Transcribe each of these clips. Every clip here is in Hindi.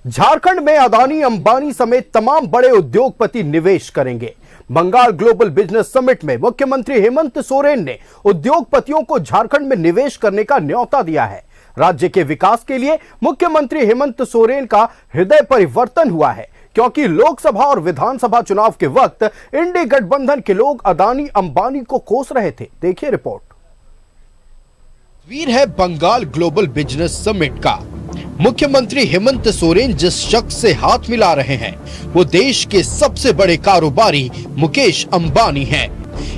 झारखंड में अदानी अंबानी समेत तमाम बड़े उद्योगपति निवेश करेंगे। बंगाल ग्लोबल बिजनेस समिट में मुख्यमंत्री हेमंत सोरेन ने उद्योगपतियों को झारखंड में निवेश करने का न्योता दिया है। राज्य के विकास के लिए मुख्यमंत्री हेमंत सोरेन का हृदय परिवर्तन हुआ है, क्योंकि लोकसभा और विधानसभा चुनाव के वक्त इंडी गठबंधन के लोग अदानी अंबानी को कोस रहे थे। देखिए रिपोर्ट। तस्वीर है बंगाल ग्लोबल बिजनेस समिट का। मुख्यमंत्री हेमंत सोरेन जिस शख्स से हाथ मिला रहे हैं वो देश के सबसे बड़े कारोबारी मुकेश अंबानी हैं।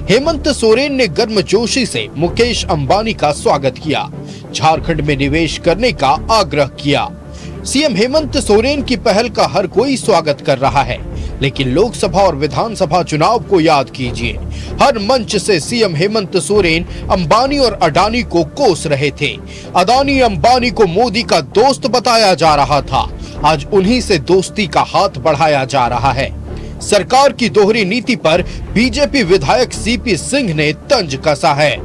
हेमंत सोरेन ने गर्मजोशी से मुकेश अंबानी का स्वागत किया, झारखंड में निवेश करने का आग्रह किया। सीएम हेमंत सोरेन की पहल का हर कोई स्वागत कर रहा है, लेकिन लोकसभा और विधानसभा चुनाव को याद कीजिए। हर मंच से सीएम हेमंत सोरेन अंबानी और अडानी को कोस रहे थे। अदानी अंबानी को मोदी का दोस्त बताया जा रहा था, आज उन्हीं से दोस्ती का हाथ बढ़ाया जा रहा है। सरकार की दोहरी नीति पर बीजेपी विधायक सीपी सिंह ने तंज कसा है।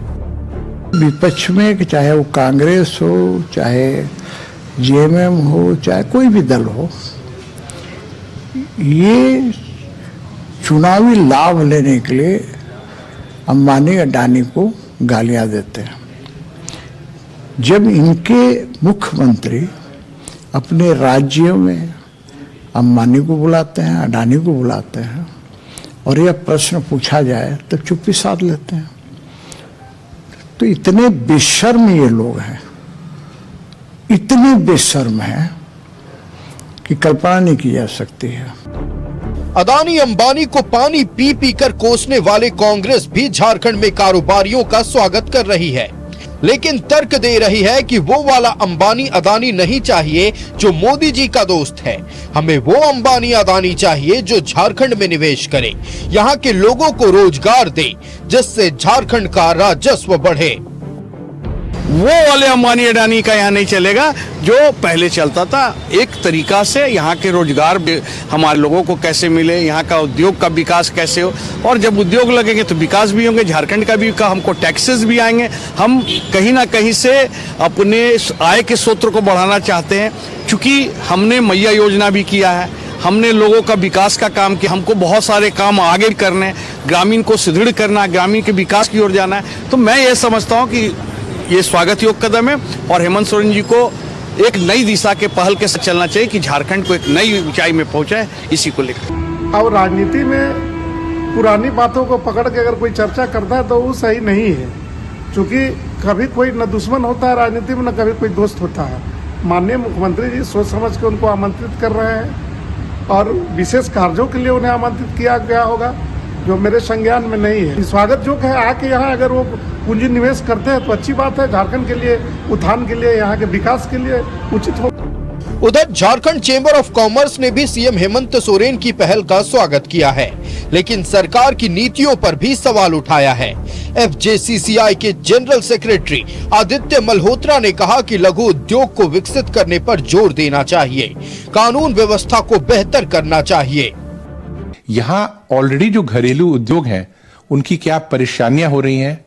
विपक्ष में चाहे वो कांग्रेस हो, चाहे जेएमएम हो, चाहे कोई भी दल हो, ये चुनावी लाभ लेने के लिए अंबानी अडानी को गालियां देते हैं। जब इनके मुख्यमंत्री अपने राज्यों में अंबानी को बुलाते हैं, अडानी को बुलाते हैं और यह प्रश्न पूछा जाए तो चुप्पी साध लेते हैं। तो इतने बेशर्म ये लोग हैं, इतने बेशर्म हैं कि कल्पना नहीं की जा सकती है। अदानी अंबानी को पानी पी पी कर कोसने वाले कांग्रेस भी झारखंड में कारोबारियों का स्वागत कर रही है, लेकिन तर्क दे रही है कि वो वाला अंबानी अदानी नहीं चाहिए जो मोदी जी का दोस्त है। हमें वो अंबानी अदानी चाहिए जो झारखंड में निवेश करे, यहाँ के लोगों को रोजगार दे, जिससे झारखंड का राजस्व बढ़े। वो वाले अंबानी अडानी का यहाँ नहीं चलेगा जो पहले चलता था। एक तरीका से यहाँ के रोजगार हमारे लोगों को कैसे मिले, यहाँ का उद्योग का विकास कैसे हो, और जब उद्योग लगेंगे तो विकास भी होंगे, झारखंड का भी हमको टैक्सेस भी आएंगे। हम कहीं ना कहीं से अपने आय के स्रोत को बढ़ाना चाहते हैं, क्योंकि हमने मैया योजना भी किया है, हमने लोगों का विकास का काम किया। हमको बहुत सारे काम आगे करने, ग्रामीण को सुदृढ़ करना, ग्रामीण के विकास की ओर जाना है। तो मैं ये समझता हूँ कि ये स्वागत योग्य कदम है और हेमंत सोरेन जी को एक नई दिशा के पहल के साथ चलना चाहिए कि झारखंड को एक नई ऊंचाई में पहुंचाए, इसी को लेकर। और राजनीति में पुरानी बातों को पकड़ के अगर कोई चर्चा करता है तो वो सही नहीं है, क्योंकि कभी कोई न दुश्मन होता है राजनीति में, न कभी कोई दोस्त होता है। माननीय मुख्यमंत्री जी सोच समझ के उनको आमंत्रित कर रहे हैं और विशेष कार्यों के लिए उन्हें आमंत्रित किया गया होगा जो मेरे संज्ञान में नहीं है। स्वागत जो है आके यहाँ अगर वो पूंजी निवेश करते हैं तो अच्छी बात है, झारखंड के लिए, उत्थान के लिए, यहाँ के विकास के लिए उचित हो। उधर झारखंड चेंबर ऑफ कॉमर्स ने भी सीएम हेमंत सोरेन की पहल का स्वागत किया है, लेकिन सरकार की नीतियों पर भी सवाल उठाया है। एफजेसीसीआई के जनरल सेक्रेटरी आदित्य मल्होत्रा ने कहा कि लघु उद्योग को विकसित करने पर जोर देना चाहिए, कानून व्यवस्था को बेहतर करना चाहिए। यहाँ ऑलरेडी जो घरेलू उद्योग हैं उनकी क्या परेशानियां हो रही हैं,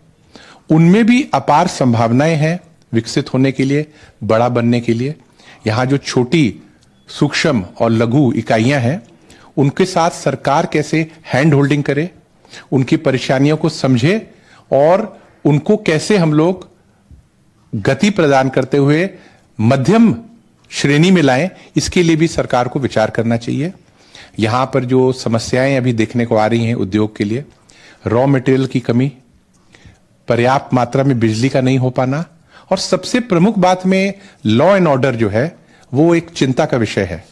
उनमें भी अपार संभावनाएं हैं विकसित होने के लिए, बड़ा बनने के लिए। यहाँ जो छोटी सूक्ष्म और लघु इकाइयां हैं उनके साथ सरकार कैसे हैंड होल्डिंग करे, उनकी परेशानियों को समझे और उनको कैसे हम लोग गति प्रदान करते हुए मध्यम श्रेणी में लाएं, इसके लिए भी सरकार को विचार करना चाहिए। यहाँ पर जो समस्याएं अभी देखने को आ रही हैं उद्योग के लिए, रॉ मटेरियल की कमी, पर्याप्त मात्रा में बिजली का नहीं हो पाना, और सबसे प्रमुख बात में लॉ एंड ऑर्डर जो है वो एक चिंता का विषय है।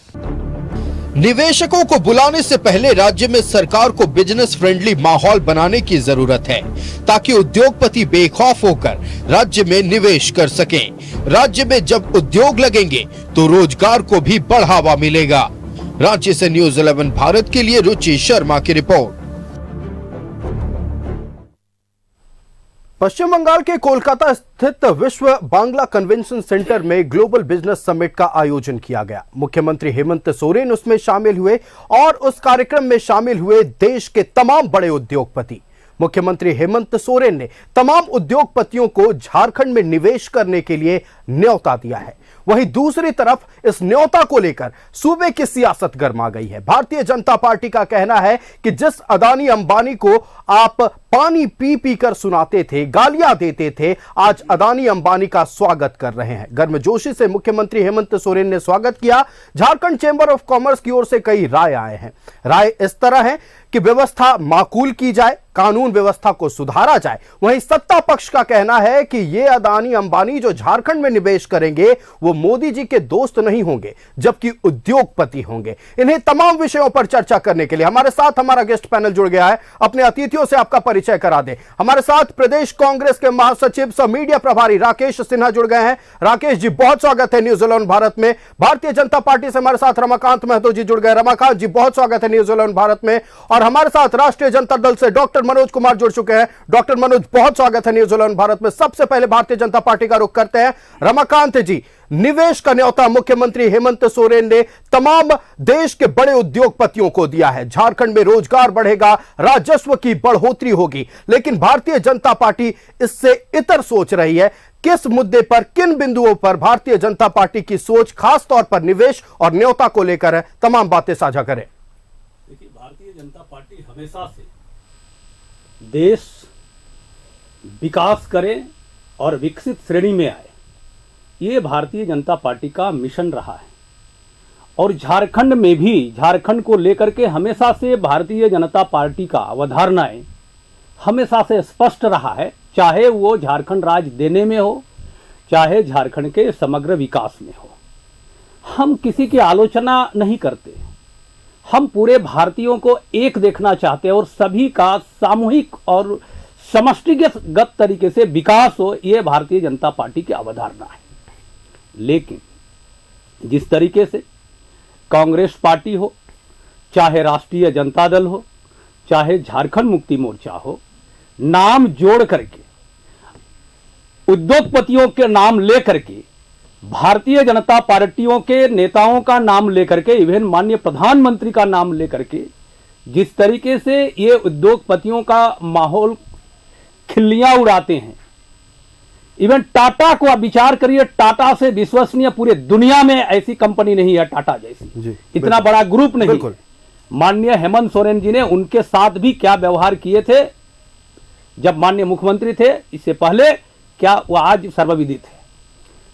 निवेशकों को बुलाने से पहले राज्य में सरकार को बिजनेस फ्रेंडली माहौल बनाने की जरूरत है, ताकि उद्योगपति बेखौफ होकर राज्य में निवेश कर सकें। राज्य में जब उद्योग लगेंगे तो रोजगार को भी बढ़ावा मिलेगा। रांची से न्यूज़ 11 भारत के लिए रुचि शर्मा की रिपोर्ट। पश्चिम बंगाल के कोलकाता स्थित विश्व बांग्ला कन्वेंशन सेंटर में ग्लोबल बिजनेस समिट का आयोजन किया गया। मुख्यमंत्री हेमंत सोरेन उसमें शामिल हुए और उस कार्यक्रम में शामिल हुए देश के तमाम बड़े उद्योगपति। मुख्यमंत्री हेमंत सोरेन ने तमाम उद्योगपतियों को झारखंड में निवेश करने के लिए न्योता दिया है। वहीं दूसरी तरफ इस न्योता को लेकर सूबे की सियासत गर्मा गई है। भारतीय जनता पार्टी का कहना है कि जिस अदानी अंबानी को आप पानी पी पी कर सुनाते थे, गालियां देते थे, आज अदानी अंबानी का स्वागत कर रहे हैं। गर्मजोशी से मुख्यमंत्री हेमंत सोरेन ने स्वागत किया। झारखंड चेंबर ऑफ कॉमर्स की ओर से कई राय आए हैं। राय इस तरह है कि व्यवस्था माकूल की जाए, कानून व्यवस्था को सुधारा जाए। वहीं सत्ता पक्ष का कहना है कि ये अदानी अंबानी जो झारखंड में निवेश करेंगे वो मोदी जी के दोस्त नहीं होंगे, जबकि उद्योगपति होंगे। इन्हीं तमाम विषयों पर चर्चा करने के लिए हमारे साथ हमारा गेस्ट पैनल जुड़ गया है। अपने अतिथियों से आपका परिचय करा दें। हमारे साथ प्रदेश कांग्रेस के महासचिव सह मीडिया प्रभारी राकेश सिन्हा जुड़ गए हैं। राकेश जी, बहुत स्वागत है न्यूज 11 भारत में। भारतीय जनता पार्टी से हमारे साथ रमाकांत महतो जी जुड़ गए। रमाकांत जी, बहुत स्वागत है न्यूज 11 भारत में। और हमारे साथ राष्ट्रीय जनता दल से डॉक्टर मनोज कुमार जुड़ चुके हैं। डॉक्टर मनोज, बहुत स्वागत है न्यूज 11 भारत में। सबसे पहले भारतीय जनता पार्टी का रुख करते हैं। रमाकांत जी, निवेश का न्योता मुख्यमंत्री हेमंत सोरेन ने तमाम देश के बड़े उद्योगपतियों को दिया है। झारखंड में रोजगार बढ़ेगा, राजस्व की बढ़ोतरी होगी, लेकिन भारतीय जनता पार्टी इससे इतर सोच रही है। किस मुद्दे पर, किन बिंदुओं पर भारतीय जनता पार्टी की सोच खास तौर पर निवेश और न्योता को लेकर है? तमाम बातें साझा करें। देखिए, भारतीय जनता पार्टी हमेशा से देश विकास करे और विकसित श्रेणी में आए, ये भारतीय जनता पार्टी का मिशन रहा है। और झारखंड में भी, झारखंड को लेकर के हमेशा से भारतीय जनता पार्टी का अवधारणाएं हमेशा से स्पष्ट रहा है, चाहे वो झारखंड राज्य देने में हो, चाहे झारखंड के समग्र विकास में हो। हम किसी की आलोचना नहीं करते, हम पूरे भारतीयों को एक देखना चाहते हैं और सभी का सामूहिक और समष्टिगत तरीके से विकास हो, ये भारतीय जनता पार्टी की अवधारणा है। लेकिन जिस तरीके से कांग्रेस पार्टी हो, चाहे राष्ट्रीय जनता दल हो, चाहे झारखंड मुक्ति मोर्चा हो, नाम जोड़ करके, उद्योगपतियों के नाम लेकर के, भारतीय जनता पार्टियों के नेताओं का नाम लेकर के, इवन माननीय प्रधानमंत्री का नाम लेकर के, जिस तरीके से ये उद्योगपतियों का माहौल खिल्लियां उड़ाते हैं। इवन टाटा को आप विचार करिए, टाटा से विश्वसनीय पूरे दुनिया में ऐसी कंपनी नहीं है टाटा जैसी, इतना बड़ा ग्रुप नहीं। माननीय हेमंत सोरेन जी ने उनके साथ भी क्या व्यवहार किए थे जब माननीय मुख्यमंत्री थे, इससे पहले क्या वो आज सर्वविदित है।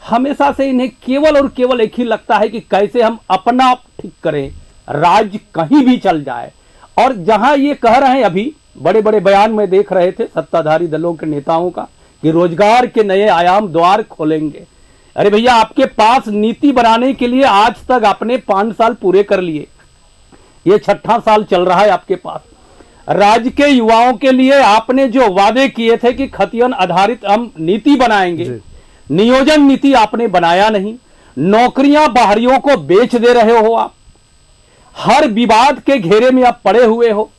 हमेशा से इन्हें केवल और केवल एक ही लगता है कि कैसे हम अपना ठीक करें, राज्य कहीं भी चल जाए। और जहां ये कह रहे हैं, अभी बड़े बड़े बयान में देख रहे थे सत्ताधारी दलों के नेताओं का कि रोजगार के नए आयाम द्वार खोलेंगे। अरे भैया, आपके पास नीति बनाने के लिए आज तक आपने 5 साल पूरे कर लिए, ये 6ठा साल चल रहा है आपके पास। राज्य के युवाओं के लिए आपने जो वादे किए थे कि खतियन आधारित हम नीति बनाएंगे, नियोजन नीति आपने बनाया नहीं। नौकरियां बाहरियों को बेच दे रहे हो आप, हर विवाद के घेरे में आप पड़े हुए हो,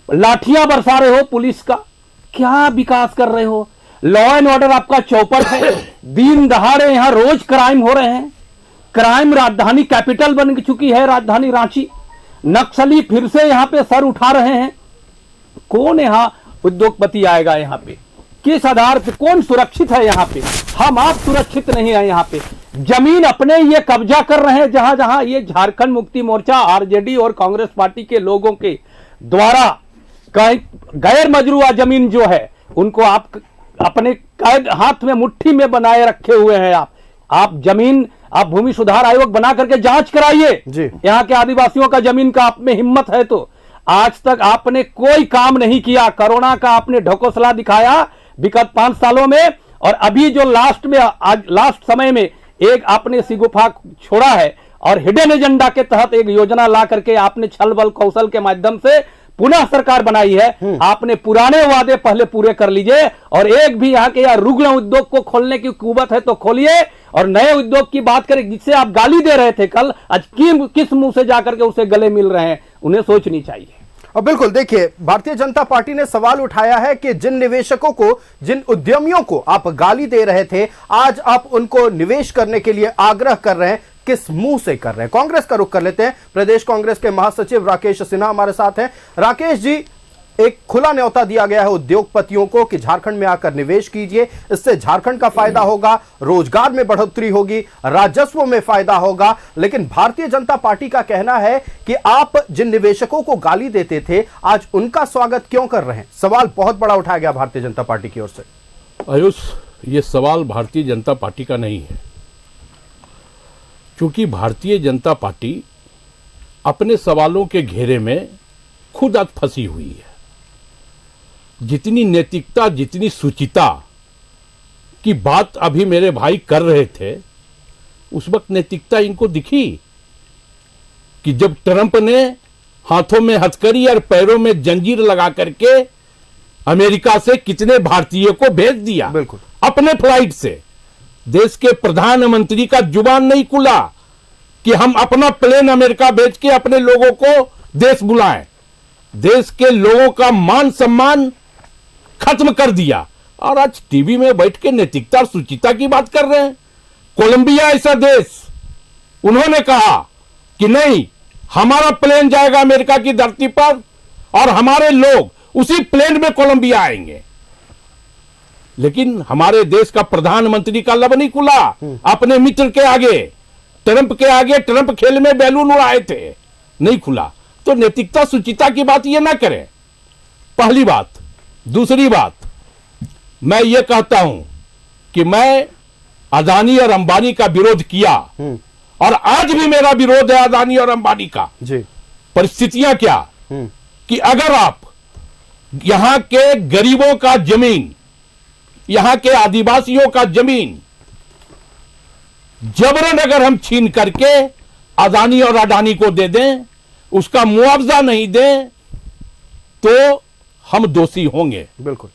लाठियां बरसा रहे हो पुलिस का, क्या विकास कर रहे हो? लॉ एंड ऑर्डर आपका चौपट है, दिन दहाड़े यहां रोज क्राइम हो रहे हैं। क्राइम राजधानी कैपिटल बन चुकी है राजधानी रांची, नक्सली फिर से यहां पे सर उठा रहे हैं। कौन यहां उद्योगपति आएगा? यहां पे किस आधार पे, कौन सुरक्षित है? यहां पे हम आप सुरक्षित नहीं है। यहां पे जमीन अपने ये कब्जा कर रहे हैं, जहां जहां ये झारखंड मुक्ति मोर्चा, आरजेडी और कांग्रेस पार्टी के लोगों के द्वारा गैर मजरूआ जमीन जो है उनको आप अपने कैद हाथ में मुट्ठी में बनाए रखे हुए हैं। आप जमीन, आप भूमि सुधार आयोग बना करके जांच कराइए यहाँ के आदिवासियों का जमीन का। आप में हिम्मत है तो आज तक आपने कोई काम नहीं किया। कोरोना का आपने ढकोसला दिखाया विगत 5 सालों में, और अभी जो लास्ट में, आज लास्ट समय में एक आपने सिगुफा छोड़ा है और हिडन एजेंडा के तहत एक योजना ला करके आपने छल बल कौशल के माध्यम से पुनः सरकार बनाई है। आपने पुराने वादे पहले पूरे कर लीजिए, और एक भी यहाँ के या रुग्ण उद्योग को खोलने की कुवत है तो खोलिए, और नए उद्योग की बात करें जिससे आप गाली दे रहे थे कल, आज किस मुंह से जाकर के उसे गले मिल रहे हैं, उन्हें सोचनी चाहिए। और बिल्कुल देखिए, भारतीय जनता पार्टी ने सवाल उठाया है कि जिन निवेशकों को, जिन उद्यमियों को आप गाली दे रहे थे, आज आप उनको निवेश करने के लिए आग्रह कर रहे हैं, किस मुंह से कर रहे हैं? कांग्रेस का रुख कर लेते हैं। प्रदेश कांग्रेस के महासचिव राकेश सिन्हा हमारे साथ हैं। राकेश जी, एक खुला न्योता दिया गया है उद्योगपतियों को कि झारखंड में आकर निवेश कीजिए, इससे झारखंड का फायदा होगा, रोजगार में बढ़ोतरी होगी, राजस्व में फायदा होगा। लेकिन भारतीय जनता पार्टी का कहना है कि आप जिन निवेशकों को गाली देते थे, आज उनका स्वागत क्यों कर रहे हैं? सवाल बहुत बड़ा उठाया गया भारतीय जनता पार्टी की ओर से। आयुष, ये सवाल भारतीय जनता पार्टी का नहीं है, क्योंकि भारतीय जनता पार्टी अपने सवालों के घेरे में खुद आज फंसी हुई है। जितनी नैतिकता, जितनी सुचिता की बात अभी मेरे भाई कर रहे थे, उस वक्त नैतिकता इनको दिखी कि जब ट्रंप ने हाथों में हथकड़ी और पैरों में जंजीर लगा करके अमेरिका से कितने भारतीयों को भेज दिया, बिल्कुल अपने फ्लाइट से। देश के प्रधानमंत्री का जुबान नहीं खुला कि हम अपना प्लेन अमेरिका भेज के अपने लोगों को देश बुलाएं। देश के लोगों का मान सम्मान खत्म कर दिया और आज टीवी में बैठ के नैतिकता और सुचिता की बात कर रहे हैं। कोलंबिया ऐसा देश, उन्होंने कहा कि नहीं, हमारा प्लेन जाएगा अमेरिका की धरती पर और हमारे लोग उसी प्लेन में कोलंबिया आएंगे। लेकिन हमारे देश का प्रधानमंत्री का लब नहीं खुला अपने मित्र के आगे, ट्रंप के आगे। ट्रंप खेल में बैलून उड़ाए थे, नहीं खुला। तो नैतिकता सुचिता की बात ये ना करें, पहली बात। दूसरी बात, मैं ये कहता हूं कि मैं अदानी और अंबानी का विरोध किया और आज भी मेरा विरोध है अदानी और अंबानी का। जी। परिस्थितियां क्या कि अगर आप यहां के गरीबों का जमीन, यहां के आदिवासियों का जमीन जबरन अगर हम छीन करके अदानी और अडानी को दे दें, उसका मुआवजा नहीं दें, तो हम दोषी होंगे। बिल्कुल।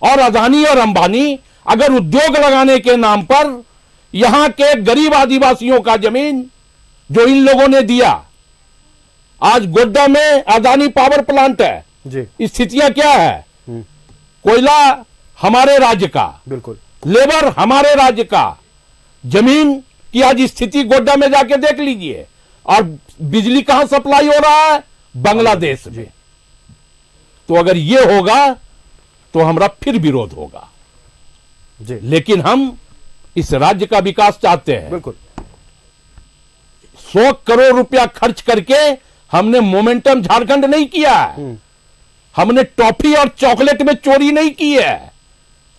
और अदानी और अंबानी अगर उद्योग लगाने के नाम पर यहां के गरीब आदिवासियों का जमीन जो इन लोगों ने दिया, आज गोड्डा में अदानी पावर प्लांट है जी। स्थितियां क्या है? कोयला हमारे राज्य का, बिल्कुल, लेबर हमारे राज्य का, जमीन की आज स्थिति गोड्डा में जाके देख लीजिए। और बिजली कहां सप्लाई हो रहा है? बांग्लादेश में। तो अगर ये होगा तो हमारा फिर विरोध होगा जी। लेकिन हम इस राज्य का विकास चाहते हैं। बिल्कुल। 100 करोड़ रुपया खर्च करके हमने मोमेंटम झारखंड नहीं किया है। हमने टॉफी और चॉकलेट में चोरी नहीं की है।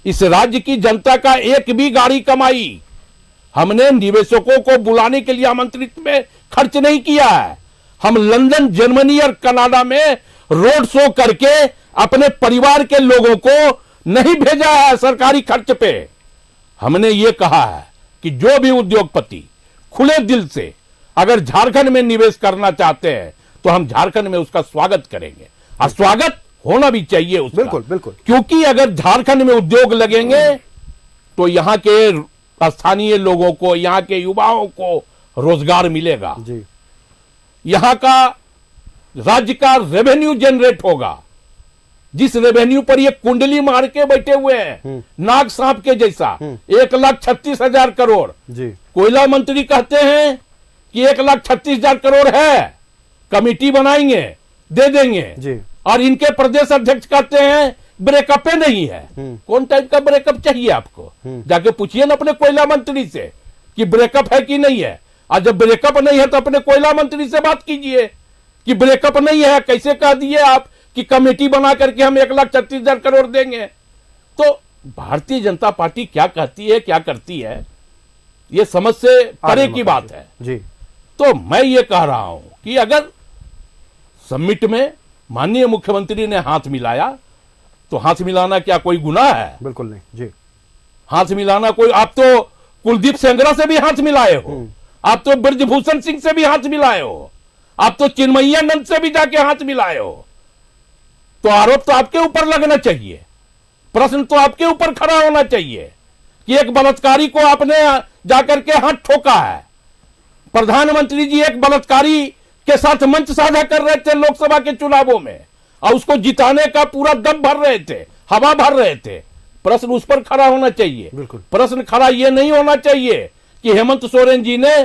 इस राज्य की जनता का एक भी गाड़ी कमाई हमने निवेशकों को बुलाने के लिए आमंत्रित में खर्च नहीं किया है। हम लंदन, जर्मनी और कनाडा में रोड शो करके अपने परिवार के लोगों को नहीं भेजा है सरकारी खर्च पे। हमने ये कहा है कि जो भी उद्योगपति खुले दिल से अगर झारखंड में निवेश करना चाहते हैं तो हम झारखंड में उसका स्वागत करेंगे और स्वागत होना भी चाहिए उसका। बिल्कुल बिल्कुल। क्योंकि अगर झारखंड में उद्योग लगेंगे तो यहाँ के स्थानीय लोगों को, यहाँ के युवाओं को रोजगार मिलेगा जी। यहाँ का राज्य का रेवेन्यू जनरेट होगा। जिस रेवेन्यू पर ये कुंडली मार के बैठे हुए हैं नाग सांप के जैसा, 1,36,000 करोड़ जी। कोयला मंत्री कहते हैं कि 1,36,000 करोड़ है, कमेटी बनाएंगे दे देंगे जी। और इनके प्रदेश अध्यक्ष कहते हैं ब्रेकअप नहीं है। कौन टाइप का ब्रेकअप चाहिए आपको? जाके पूछिए ना अपने कोयला मंत्री से कि ब्रेकअप है कि नहीं है। और जब ब्रेकअप नहीं है तो अपने कोयला मंत्री से बात कीजिए कि ब्रेकअप नहीं है, कैसे कह दिए आप कि कमेटी बना करके हम 1,36,000 करोड़ देंगे। तो भारतीय जनता पार्टी क्या कहती है, क्या करती है, ये समझ से परे की बात है जी। तो मैं ये कह रहा हूं कि अगर समिट में माननीय मुख्यमंत्री ने हाथ मिलाया तो हाथ मिलाना क्या कोई गुनाह है? बिल्कुल नहीं जी। हाथ मिलाना कोई, आप तो कुलदीप सेंगरा से भी हाथ मिलाए हो, आप तो ब्रजभूषण सिंह से भी हाथ मिलाए हो, आप तो चिन्मयानंद से भी जाके हाथ मिलाए हो। तो आरोप तो आपके ऊपर लगना चाहिए, प्रश्न तो आपके ऊपर खड़ा होना चाहिए कि एक बलात्कारी को आपने जाकर के हाथ ठोका है। प्रधानमंत्री जी एक बलात्कारी के साथ मंच साझा कर रहे थे लोकसभा के चुनावों में और उसको जिताने का पूरा दम भर रहे थे, हवा भर रहे थे। प्रश्न उस पर खड़ा होना चाहिए। प्रश्न खड़ा यह नहीं होना चाहिए कि हेमंत सोरेन जी ने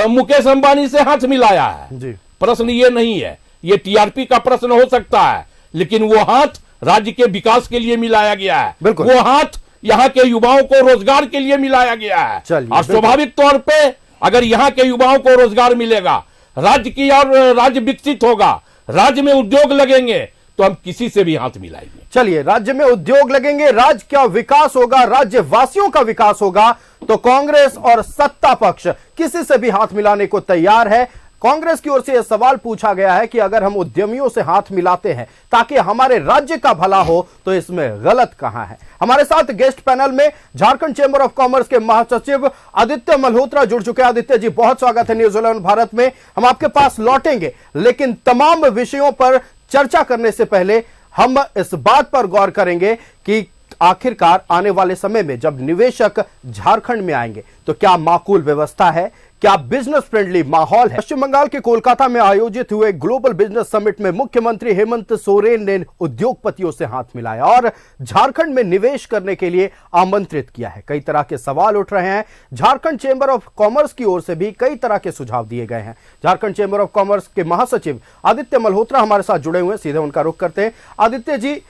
मुकेश अंबानी से हाथ मिलाया है। प्रश्न ये नहीं है ये टीआरपी का प्रश्न हो सकता है, लेकिन वो हाथ राज्य के विकास के लिए मिलाया गया है। बिल्कुल। वो हाथ यहाँ के युवाओं को रोजगार के लिए मिलाया गया है। चलिए, और स्वाभाविक तौर पे अगर यहाँ के युवाओं को रोजगार मिलेगा, राज्य की और राज्य विकसित होगा, राज्य में उद्योग लगेंगे, तो हम किसी से भी हाथ मिलाएंगे। चलिए, राज्य में उद्योग लगेंगे, राज्य का विकास होगा, राज्य वासियों का विकास होगा, तो कांग्रेस और सत्ता पक्ष किसी से भी हाथ मिलाने को तैयार है। कांग्रेस की ओर से यह सवाल पूछा गया है कि अगर हम उद्यमियों से हाथ मिलाते हैं ताकि हमारे राज्य का भला हो, तो इसमें गलत कहां है। हमारे साथ गेस्ट पैनल में झारखंड चेंबर ऑफ कॉमर्स के महासचिव आदित्य मल्होत्रा जुड़ चुके हैं। आदित्य जी, बहुत स्वागत है न्यूज़ 11 भारत में। हम आपके पास लौटेंगे, लेकिन तमाम विषयों पर चर्चा करने से पहले हम इस बात पर गौर करेंगे कि आखिरकार आने वाले समय में जब निवेशक झारखंड में आएंगे तो क्या माकूल व्यवस्था है, क्या बिजनेस फ्रेंडली माहौल है। पश्चिम बंगाल के कोलकाता में आयोजित हुए ग्लोबल बिजनेस समिट में मुख्यमंत्री हेमंत सोरेन ने उद्योगपतियों से हाथ मिलाया और झारखंड में निवेश करने के लिए आमंत्रित किया है। कई तरह के सवाल उठ रहे हैं। झारखंड चेंबर ऑफ कॉमर्स की ओर से भी कई तरह के सुझाव दिए गए हैं। झारखंड चेंबर ऑफ कॉमर्स के महासचिव आदित्य मल्होत्रा हमारे साथ जुड़े हुए हैं, सीधे उनका रुख करते हैं। आदित्य जी,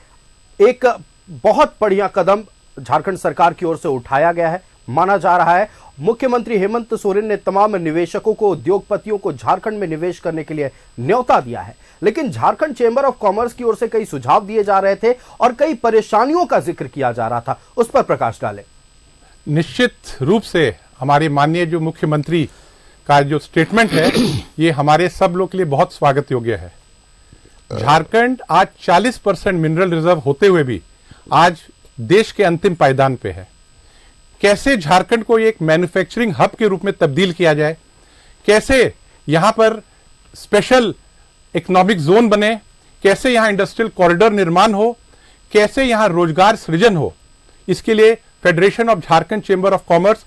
एक बहुत बढ़िया कदम झारखंड सरकार की ओर से उठाया गया है, माना जा रहा है। मुख्यमंत्री हेमंत सोरेन ने तमाम निवेशकों को, उद्योगपतियों को झारखंड में निवेश करने के लिए न्योता दिया है, लेकिन झारखंड चेंबर ऑफ कॉमर्स की ओर से कई सुझाव दिए जा रहे थे और कई परेशानियों का जिक्र किया जा रहा था, उस पर प्रकाश डालें। निश्चित रूप से हमारे माननीय जो मुख्यमंत्री का जो स्टेटमेंट है, ये हमारे सब लोग के लिए बहुत स्वागत योग्य है। झारखंड आज 40% मिनरल रिजर्व होते हुए भी आज देश के अंतिम पायदान पे है। कैसे झारखंड को एक मैन्युफैक्चरिंग हब के रूप में तब्दील किया जाए, कैसे यहां पर स्पेशल इकोनॉमिक जोन बने, कैसे यहां इंडस्ट्रियल कॉरिडोर निर्माण हो, कैसे यहां रोजगार सृजन हो, इसके लिए federation of Jharkhand chamber of commerce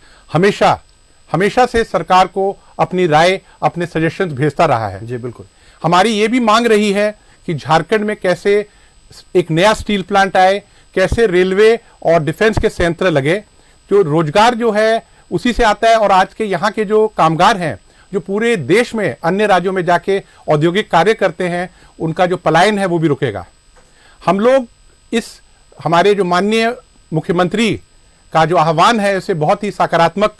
हमेशा से सरकार को अपनी राय, अपने सजेशंस भेजता रहा है। जी बिल्कुल। हमारी ये भी मांग रही है कि झारखंड में कैसे एक नया स्टील प्लांट आए, कैसे रेलवे और डिफेंस के संयंत्र लगे, जो रोजगार जो है उसी से आता है। और आज के यहाँ के जो कामगार हैं, जो पूरे देश में अन्य राज्यों में जाके औद्योगिक कार्य करते हैं, उनका जो पलायन है वो भी रुकेगा। हम लोग इस हमारे जो माननीय मुख्यमंत्री का जो आह्वान है उसे बहुत ही सकारात्मक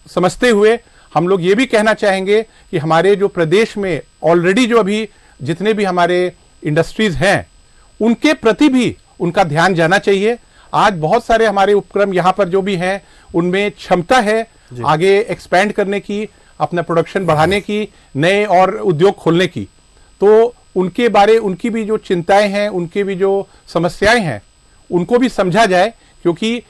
समझते हुए हम लोग ये भी कहना चाहेंगे कि हमारे जो प्रदेश में ऑलरेडी जो अभी जितने भी हमारे इंडस्ट्रीज हैं, उनके प्रति भी उनका ध्यान जाना चाहिए। आज बहुत सारे हमारे उपक्रम यहाँ पर जो भी हैं, उनमें क्षमता है आगे एक्सपैंड करने की, अपना प्रोडक्शन बढ़ाने की, नए और उद्योग खोलने की। तो उनकी भी जो चिंताएं हैं, उनकी भी जो समस्याएं हैं, उनको भी समझा जाए, क्योंकि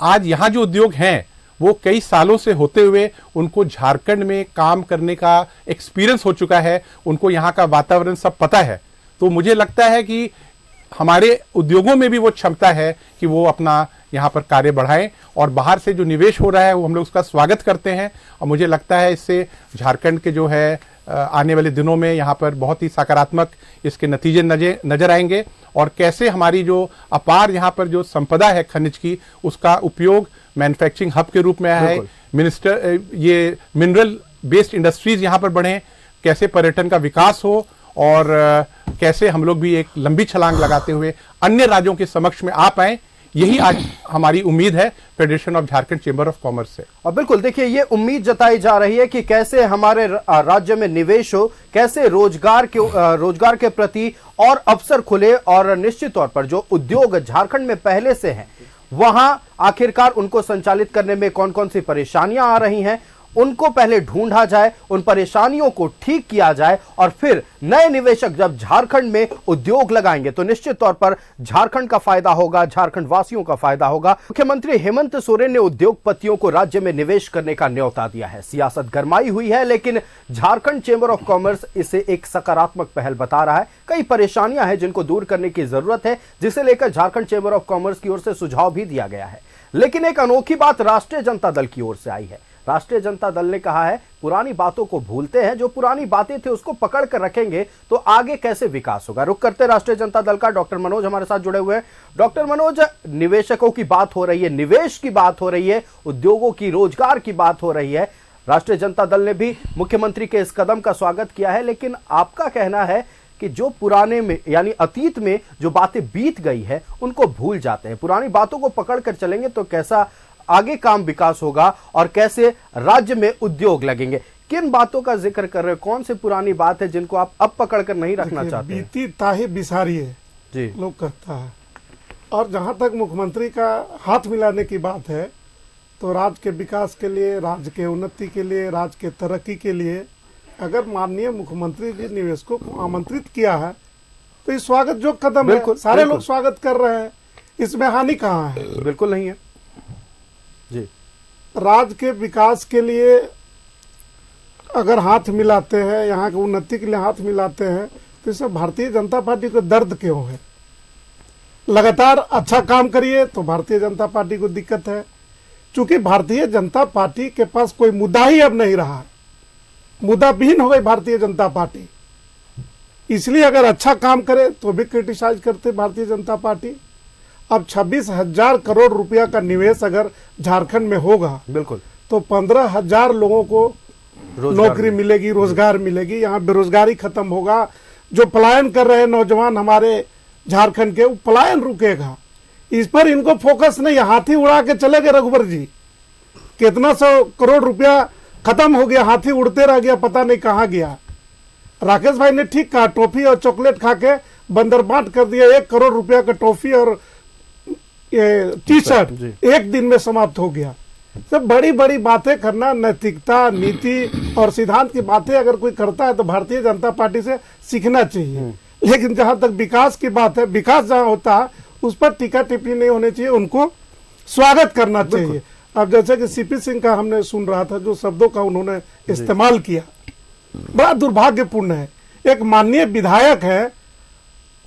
आज यहाँ जो उद्योग हैं वो कई सालों से होते हुए उनको झारखंड में काम करने का एक्सपीरियंस हो चुका है, उनको यहाँ का वातावरण सब पता है। तो मुझे लगता है कि हमारे उद्योगों में भी वो क्षमता है कि वो अपना यहाँ पर कार्य बढ़ाएं, और बाहर से जो निवेश हो रहा है वो हम लोग उसका स्वागत करते हैं। और मुझे लगता है इससे झारखंड के जो है आने वाले दिनों में यहाँ पर बहुत ही सकारात्मक इसके नतीजे नजर आएंगे, और कैसे हमारी जो अपार यहाँ पर जो संपदा है खनिज की, उसका उपयोग मैन्युफैक्चरिंग हब के रूप में आया है। ये मिनरल बेस्ड इंडस्ट्रीज यहाँ पर बढ़े, कैसे पर्यटन का विकास हो, और कैसे हम लोग भी एक लंबी छलांग लगाते हुए अन्य राज्यों के समक्ष में आ पाए, यही आज हमारी उम्मीद है federation of Jharkhand chamber of commerce से। और बिल्कुल देखिए, ये उम्मीद जताई जा रही है कि कैसे हमारे राज्य में निवेश हो, कैसे रोजगार के प्रति और अवसर खुले, और निश्चित तौर पर जो उद्योग झारखंड में पहले से हैं, वहां आखिरकार उनको संचालित करने में कौन कौन सी परेशानियां आ रही हैं, उनको पहले ढूंढा जाए, उन परेशानियों को ठीक किया जाए, और फिर नए निवेशक जब झारखंड में उद्योग लगाएंगे तो निश्चित तौर पर झारखंड का फायदा होगा, झारखंड वासियों का फायदा होगा। मुख्यमंत्री हेमंत सोरेन ने उद्योगपतियों को राज्य में निवेश करने का न्योता दिया है। सियासत गरमाई हुई है, लेकिन झारखंड चेंबर ऑफ कॉमर्स इसे एक सकारात्मक पहल बता रहा है। कई परेशानियां हैं जिनको दूर करने की जरूरत है, जिसे लेकर झारखंड चेंबर ऑफ कॉमर्स की ओर से सुझाव भी दिया गया है। लेकिन एक अनोखी बात राष्ट्रीय जनता दल की ओर से आई है। राष्ट्रीय जनता दल ने कहा है, पुरानी बातों को भूलते हैं, जो पुरानी बातें थी उसको पकड़ कर रखेंगे तो आगे कैसे विकास होगा। रुक करते राष्ट्रीय जनता दल का डॉक्टर मनोज हमारे साथ जुड़े हुए हैं। डॉक्टर मनोज, निवेशकों की बात हो रही है, निवेश की बात हो रही है, उद्योगों की, रोजगार की बात हो रही है। राष्ट्रीय जनता दल ने भी मुख्यमंत्री के इस कदम का स्वागत किया है, लेकिन आपका कहना है कि जो पुराने में यानी अतीत में जो बातें बीत गई है उनको भूल जाते हैं। पुरानी बातों को पकड़ कर चलेंगे तो कैसा आगे काम विकास होगा और कैसे राज्य में उद्योग लगेंगे। किन बातों का जिक्र कर रहे हैं, कौन सी पुरानी बात है जिनको आप अब पकड़ कर नहीं रखना चाहते हैं? बीती ताही बिसारी है जी, लोग कहता है। और जहां तक मुख्यमंत्री का हाथ मिलाने की बात है तो राज्य के विकास के लिए, राज्य के उन्नति के लिए, राज्य के तरक्की के लिए अगर माननीय मुख्यमंत्री जी निवेशकों को आमंत्रित किया है तो ये स्वागत जो कदम है, सारे लोग स्वागत कर रहे हैं, इसमें हानि कहाँ है? बिल्कुल नहीं है जी। राज्य के विकास के लिए अगर हाथ मिलाते हैं, यहाँ की उन्नति के लिए हाथ मिलाते हैं तो इससे भारतीय जनता पार्टी को दर्द क्यों है? लगातार अच्छा काम करिए तो भारतीय जनता पार्टी को दिक्कत है। चूंकि भारतीय जनता पार्टी के पास कोई मुद्दा ही अब नहीं रहा, मुद्दा विहीन हो गई भारतीय जनता पार्टी, इसलिए अगर अच्छा काम करे तो भी क्रिटिसाइज करते भारतीय जनता पार्टी। अब 26,000 करोड़ रुपया का निवेश अगर झारखंड में होगा बिल्कुल तो 15,000 लोगों को नौकरी मिलेगी, रोजगार मिलेगी, यहाँ बेरोजगारी खत्म होगा। जो पलायन कर रहे नौजवान हमारे झारखंड के, वो पलायन रुकेगा। इस पर इनको फोकस नहीं, हाथी उड़ा के चले गए रघुवर जी, कितना 100 करोड़ रुपया खत्म हो गया, हाथी उड़ते रह गया, पता नहीं कहाँ गया। राकेश भाई ने ठीक कहा, टॉफी और चॉकलेट खा के बंदर बांट कर दिया। 1 करोड़ रुपया का टॉफी और टी शर्ट एक दिन में समाप्त हो गया। सब बड़ी बड़ी बातें करना, नैतिकता, नीति और सिद्धांत की बातें अगर कोई करता है तो भारतीय जनता पार्टी से सीखना चाहिए। लेकिन जहां तक विकास की बात है, विकास जहां होता है उस पर टीका टिप्पणी नहीं होनी चाहिए, उनको स्वागत करना चाहिए। अब जैसे कि सीपी सिंह का हमने सुन रहा था, जो शब्दों का उन्होंने इस्तेमाल किया बड़ा दुर्भाग्यपूर्ण है। एक माननीय विधायक है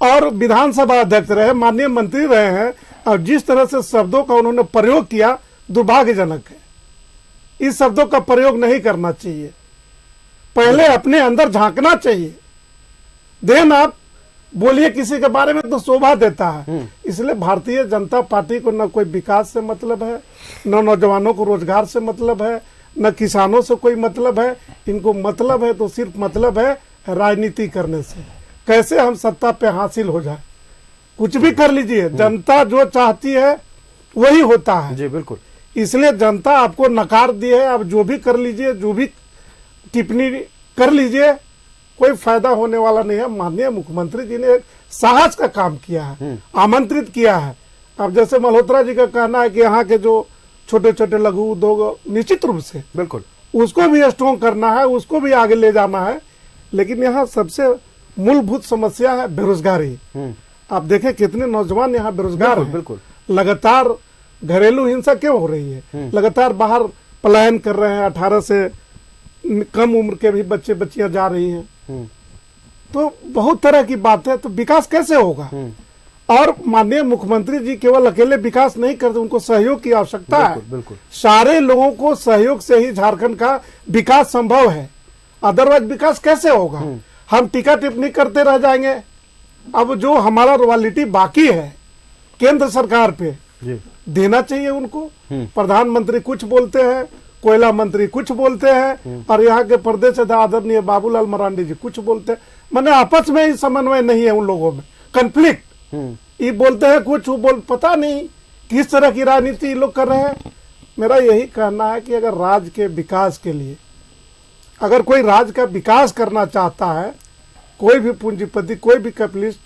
और विधानसभा अध्यक्ष रहे, माननीय मंत्री रहे हैं, और जिस तरह से शब्दों का उन्होंने प्रयोग किया दुर्भाग्यजनक है। इस शब्दों का प्रयोग नहीं करना चाहिए, पहले अपने अंदर झांकना चाहिए, देन आप बोलिए किसी के बारे में तो शोभा देता है। इसलिए भारतीय जनता पार्टी को न कोई विकास से मतलब है, न नौजवानों को रोजगार से मतलब है, न किसानों से कोई मतलब है। इनको मतलब है तो सिर्फ मतलब है राजनीति करने से, कैसे हम सत्ता पे हासिल हो जाए। कुछ भी कर लीजिए, जनता जो चाहती है वही होता है जी, बिल्कुल। इसलिए जनता आपको नकार दी है, आप जो भी कर लीजिए, जो भी टिप्पणी कर लीजिए, कोई फायदा होने वाला नहीं है। माननीय मुख्यमंत्री जी ने एक साहस का काम किया है, आमंत्रित किया है। अब जैसे मल्होत्रा जी का कहना है कि यहाँ के जो छोटे छोटे लघु उद्योग, निश्चित रूप से बिल्कुल उसको भी स्ट्रॉन्ग करना है, उसको भी आगे ले जाना है। लेकिन यहाँ सबसे मूलभूत समस्या है बेरोजगारी। आप देखें कितने नौजवान यहाँ बेरोजगार हैं। बिल्कुल। लगातार घरेलू हिंसा क्यों हो रही है? लगातार बाहर पलायन कर रहे हैं, 18 से कम उम्र के भी बच्चे बच्चियां जा रही हैं। तो बहुत तरह की बात है। तो विकास कैसे होगा? और माननीय मुख्यमंत्री जी केवल अकेले विकास नहीं करते, उनको सहयोग की आवश्यकता है। बिल्कुल। सारे लोगों को सहयोग से ही झारखंड का विकास संभव है, अदरवाइज विकास कैसे होगा? हम टीका टिप्पणी करते रह जाएंगे। अब जो हमारा रॉयल्टी बाकी है केंद्र सरकार पे देना चाहिए उनको। प्रधानमंत्री कुछ बोलते हैं, कोयला मंत्री कुछ बोलते हैं, और यहाँ के प्रदेश आदरणीय बाबूलाल मरांडी जी कुछ बोलते हैं। मैंने आपस में ही समन्वय नहीं है उन लोगों में, कन्फ्लिक्ट। ये बोलते हैं कुछ, वो पता नहीं किस तरह की राजनीति ये लोग कर रहे हैं। मेरा यही कहना है कि अगर राज्य के विकास के लिए, अगर कोई राज्य का विकास करना चाहता है, कोई भी पूंजीपति, कोई भी कैपिटलिस्ट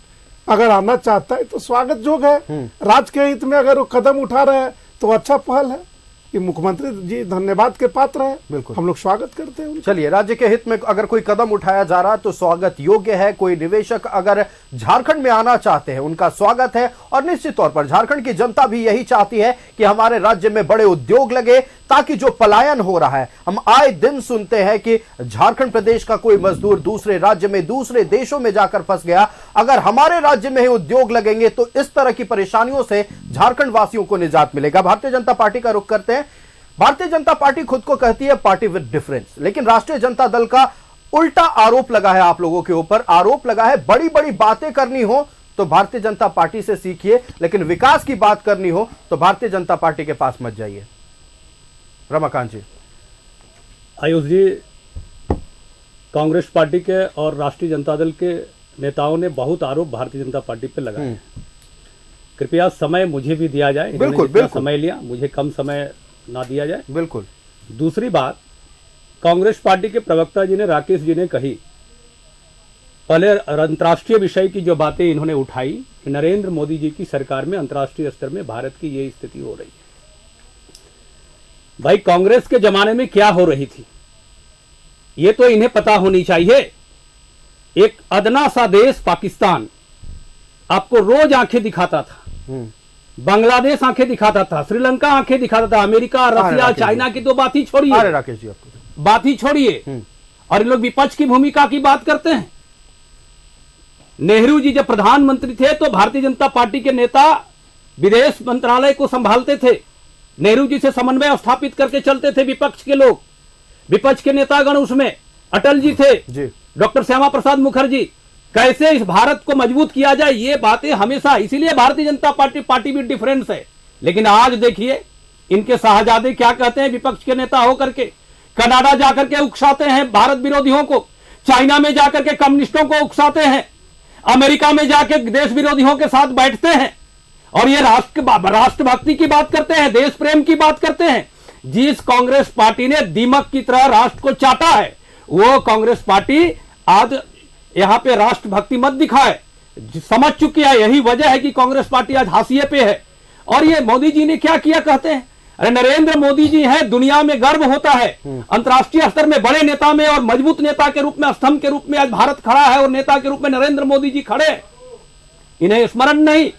अगर आना चाहता है तो स्वागत योग्य है। राज्य के हित में अगर वो कदम उठा रहे हैं तो अच्छा पहल है। कि मुख्यमंत्री जी धन्यवाद के पात्र है, बिल्कुल हम लोग स्वागत करते हैं। चलिए, राज्य के हित में अगर कोई कदम उठाया जा रहा है तो स्वागत योग्य है। कोई निवेशक अगर झारखंड में आना चाहते हैं, उनका स्वागत है। और निश्चित तौर पर झारखंड की जनता भी यही चाहती है कि हमारे राज्य में बड़े उद्योग लगे, ताकि जो पलायन हो रहा है, हम आए दिन सुनते हैं कि झारखंड प्रदेश का कोई मजदूर दूसरे राज्य में, दूसरे देशों में जाकर फंस गया। अगर हमारे राज्य में ही उद्योग लगेंगे तो इस तरह की परेशानियों से झारखंड वासियों को निजात मिलेगा। भारतीय जनता पार्टी का रुख करते हैं। भारतीय जनता पार्टी खुद को कहती है पार्टी विद डिफरेंस, लेकिन राष्ट्रीय जनता दल का उल्टा आरोप लगा है आप लोगों के ऊपर। आरोप लगा है बड़ी बड़ी बातें करनी हो तो भारतीय जनता पार्टी से सीखिए, लेकिन विकास की बात करनी हो तो भारतीय जनता पार्टी के पास मत जाइए। रमाकांत जी। आयुष जी, कांग्रेस पार्टी के और राष्ट्रीय जनता दल के नेताओं ने बहुत आरोप भारतीय जनता पार्टी पे लगाए हैं। कृपया समय मुझे भी दिया जाए। इन्होंने बिल्कुल, जितना बिल्कुल। समय लिया, मुझे कम समय ना दिया जाए। बिल्कुल। दूसरी बात, कांग्रेस पार्टी के प्रवक्ता जी ने, राकेश जी ने कही, पहले अंतर्राष्ट्रीय विषय की जो बातें इन्होंने उठाई कि नरेंद्र मोदी जी की सरकार में अंतर्राष्ट्रीय स्तर में भारत की ये स्थिति हो रही है। भाई, कांग्रेस के जमाने में क्या हो रही थी ये तो इन्हें पता होनी चाहिए। एक अदना सा देश पाकिस्तान आपको रोज आंखें दिखाता था, बांग्लादेश आंखें दिखाता था, श्रीलंका आंखें दिखाता था, अमेरिका, रसिया, चाइना की तो बात ही छोड़िए। अरे राकेश जी, आपको बात ही छोड़िए। और इन लोग विपक्ष की भूमिका की बात करते हैं। नेहरू जी जब प्रधानमंत्री थे तो भारतीय जनता पार्टी के नेता विदेश मंत्रालय को संभालते थे। नेहरू जी से समन्वय स्थापित करके चलते थे विपक्ष के लोग, विपक्ष के नेतागण उसमें अटल जी थे, डॉक्टर श्यामा प्रसाद मुखर्जी। कैसे इस भारत को मजबूत किया जाए, ये बातें हमेशा, इसीलिए भारतीय जनता पार्टी भी डिफरेंस है। लेकिन आज देखिए इनके शाहजादे क्या कहते हैं विपक्ष के नेता होकर के, कनाडा जाकर के उकसाते हैं भारत विरोधियों को, चाइना में जाकर के कम्युनिस्टों को उकसाते हैं, अमेरिका में जाकर देश विरोधियों के साथ बैठते हैं, और ये राष्ट्रभक्ति की बात करते हैं, देश प्रेम की बात करते हैं। जिस कांग्रेस पार्टी ने दीमक की तरह राष्ट्र को चाटा है, वो कांग्रेस पार्टी आज यहां पे राष्ट्रभक्ति मत दिखाए, समझ चुकी है। यही वजह है कि कांग्रेस पार्टी आज हाशिए पे है। और ये मोदी जी ने क्या किया कहते हैं, अरे नरेंद्र मोदी जी हैं, दुनिया में गर्व होता है, अंतर्राष्ट्रीय स्तर में बड़े नेता में और मजबूत नेता के रूप में, स्तंभ के रूप में आज भारत खड़ा है और नेता के रूप में नरेंद्र मोदी जी खड़े। इन्हें स्मरण नहीं,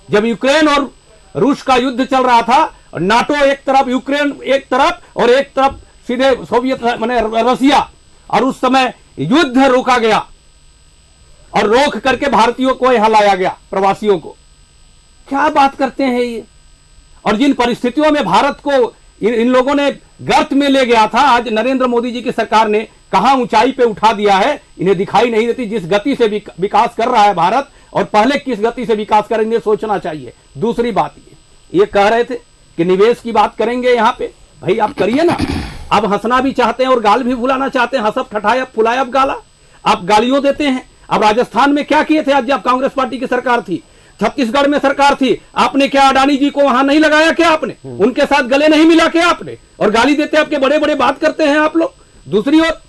जब यूक्रेन और रूस का युद्ध चल रहा था, नाटो एक तरफ, यूक्रेन एक तरफ, और एक तरफ सीधे सोवियत माने रसिया, और उस समय युद्ध रोका गया और रोक करके भारतीयों को यहां लाया गया, प्रवासियों को। क्या बात करते हैं ये। और जिन परिस्थितियों में भारत को इन लोगों ने गर्त में ले गया था, आज नरेंद्र मोदी जी की सरकार ने कहां ऊंचाई पे उठा दिया है, इन्हें दिखाई नहीं देती। जिस गति से विकास कर रहा है भारत, और पहले किस गति से विकास करेंगे सोचना चाहिए। दूसरी बात ये कह रहे थे कि निवेश की बात करेंगे यहां पे, भाई आप करिए ना। अब हंसना भी चाहते हैं और गाल भी भुलाना चाहते हैं, हंसब ठठाया फुलायब गाला, आप गालियों देते हैं। अब राजस्थान में क्या किए थे आज जब कांग्रेस पार्टी की सरकार थी, छत्तीसगढ़ में सरकार थी, आपने क्या अडानी जी को वहां नहीं लगाया क्या आपने, उनके साथ गले नहीं मिला क्या आपने, और गाली देते आपके बड़े बड़े बात करते हैं आप लोग। दूसरी ओर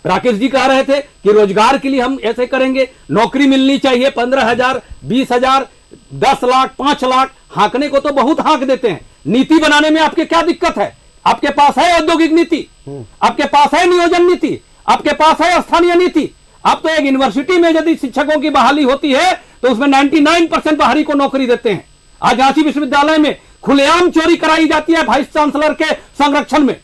राकेश जी कह रहे थे कि रोजगार के लिए हम ऐसे करेंगे, नौकरी मिलनी चाहिए, 15,000, 20,000, 10 लाख, 5 लाख, हाँकने को तो बहुत हाँक देते हैं। नीति बनाने में आपके क्या दिक्कत है? आपके पास है औद्योगिक नीति, आपके पास है नियोजन नीति, आपके पास है स्थानीय नीति। आप तो एक यूनिवर्सिटी में यदि शिक्षकों की बहाली होती है तो उसमें 99% बाहरी को नौकरी देते हैं। आज झांसी विश्वविद्यालय में खुलेआम चोरी कराई जाती है वाइस चांसलर के संरक्षण में,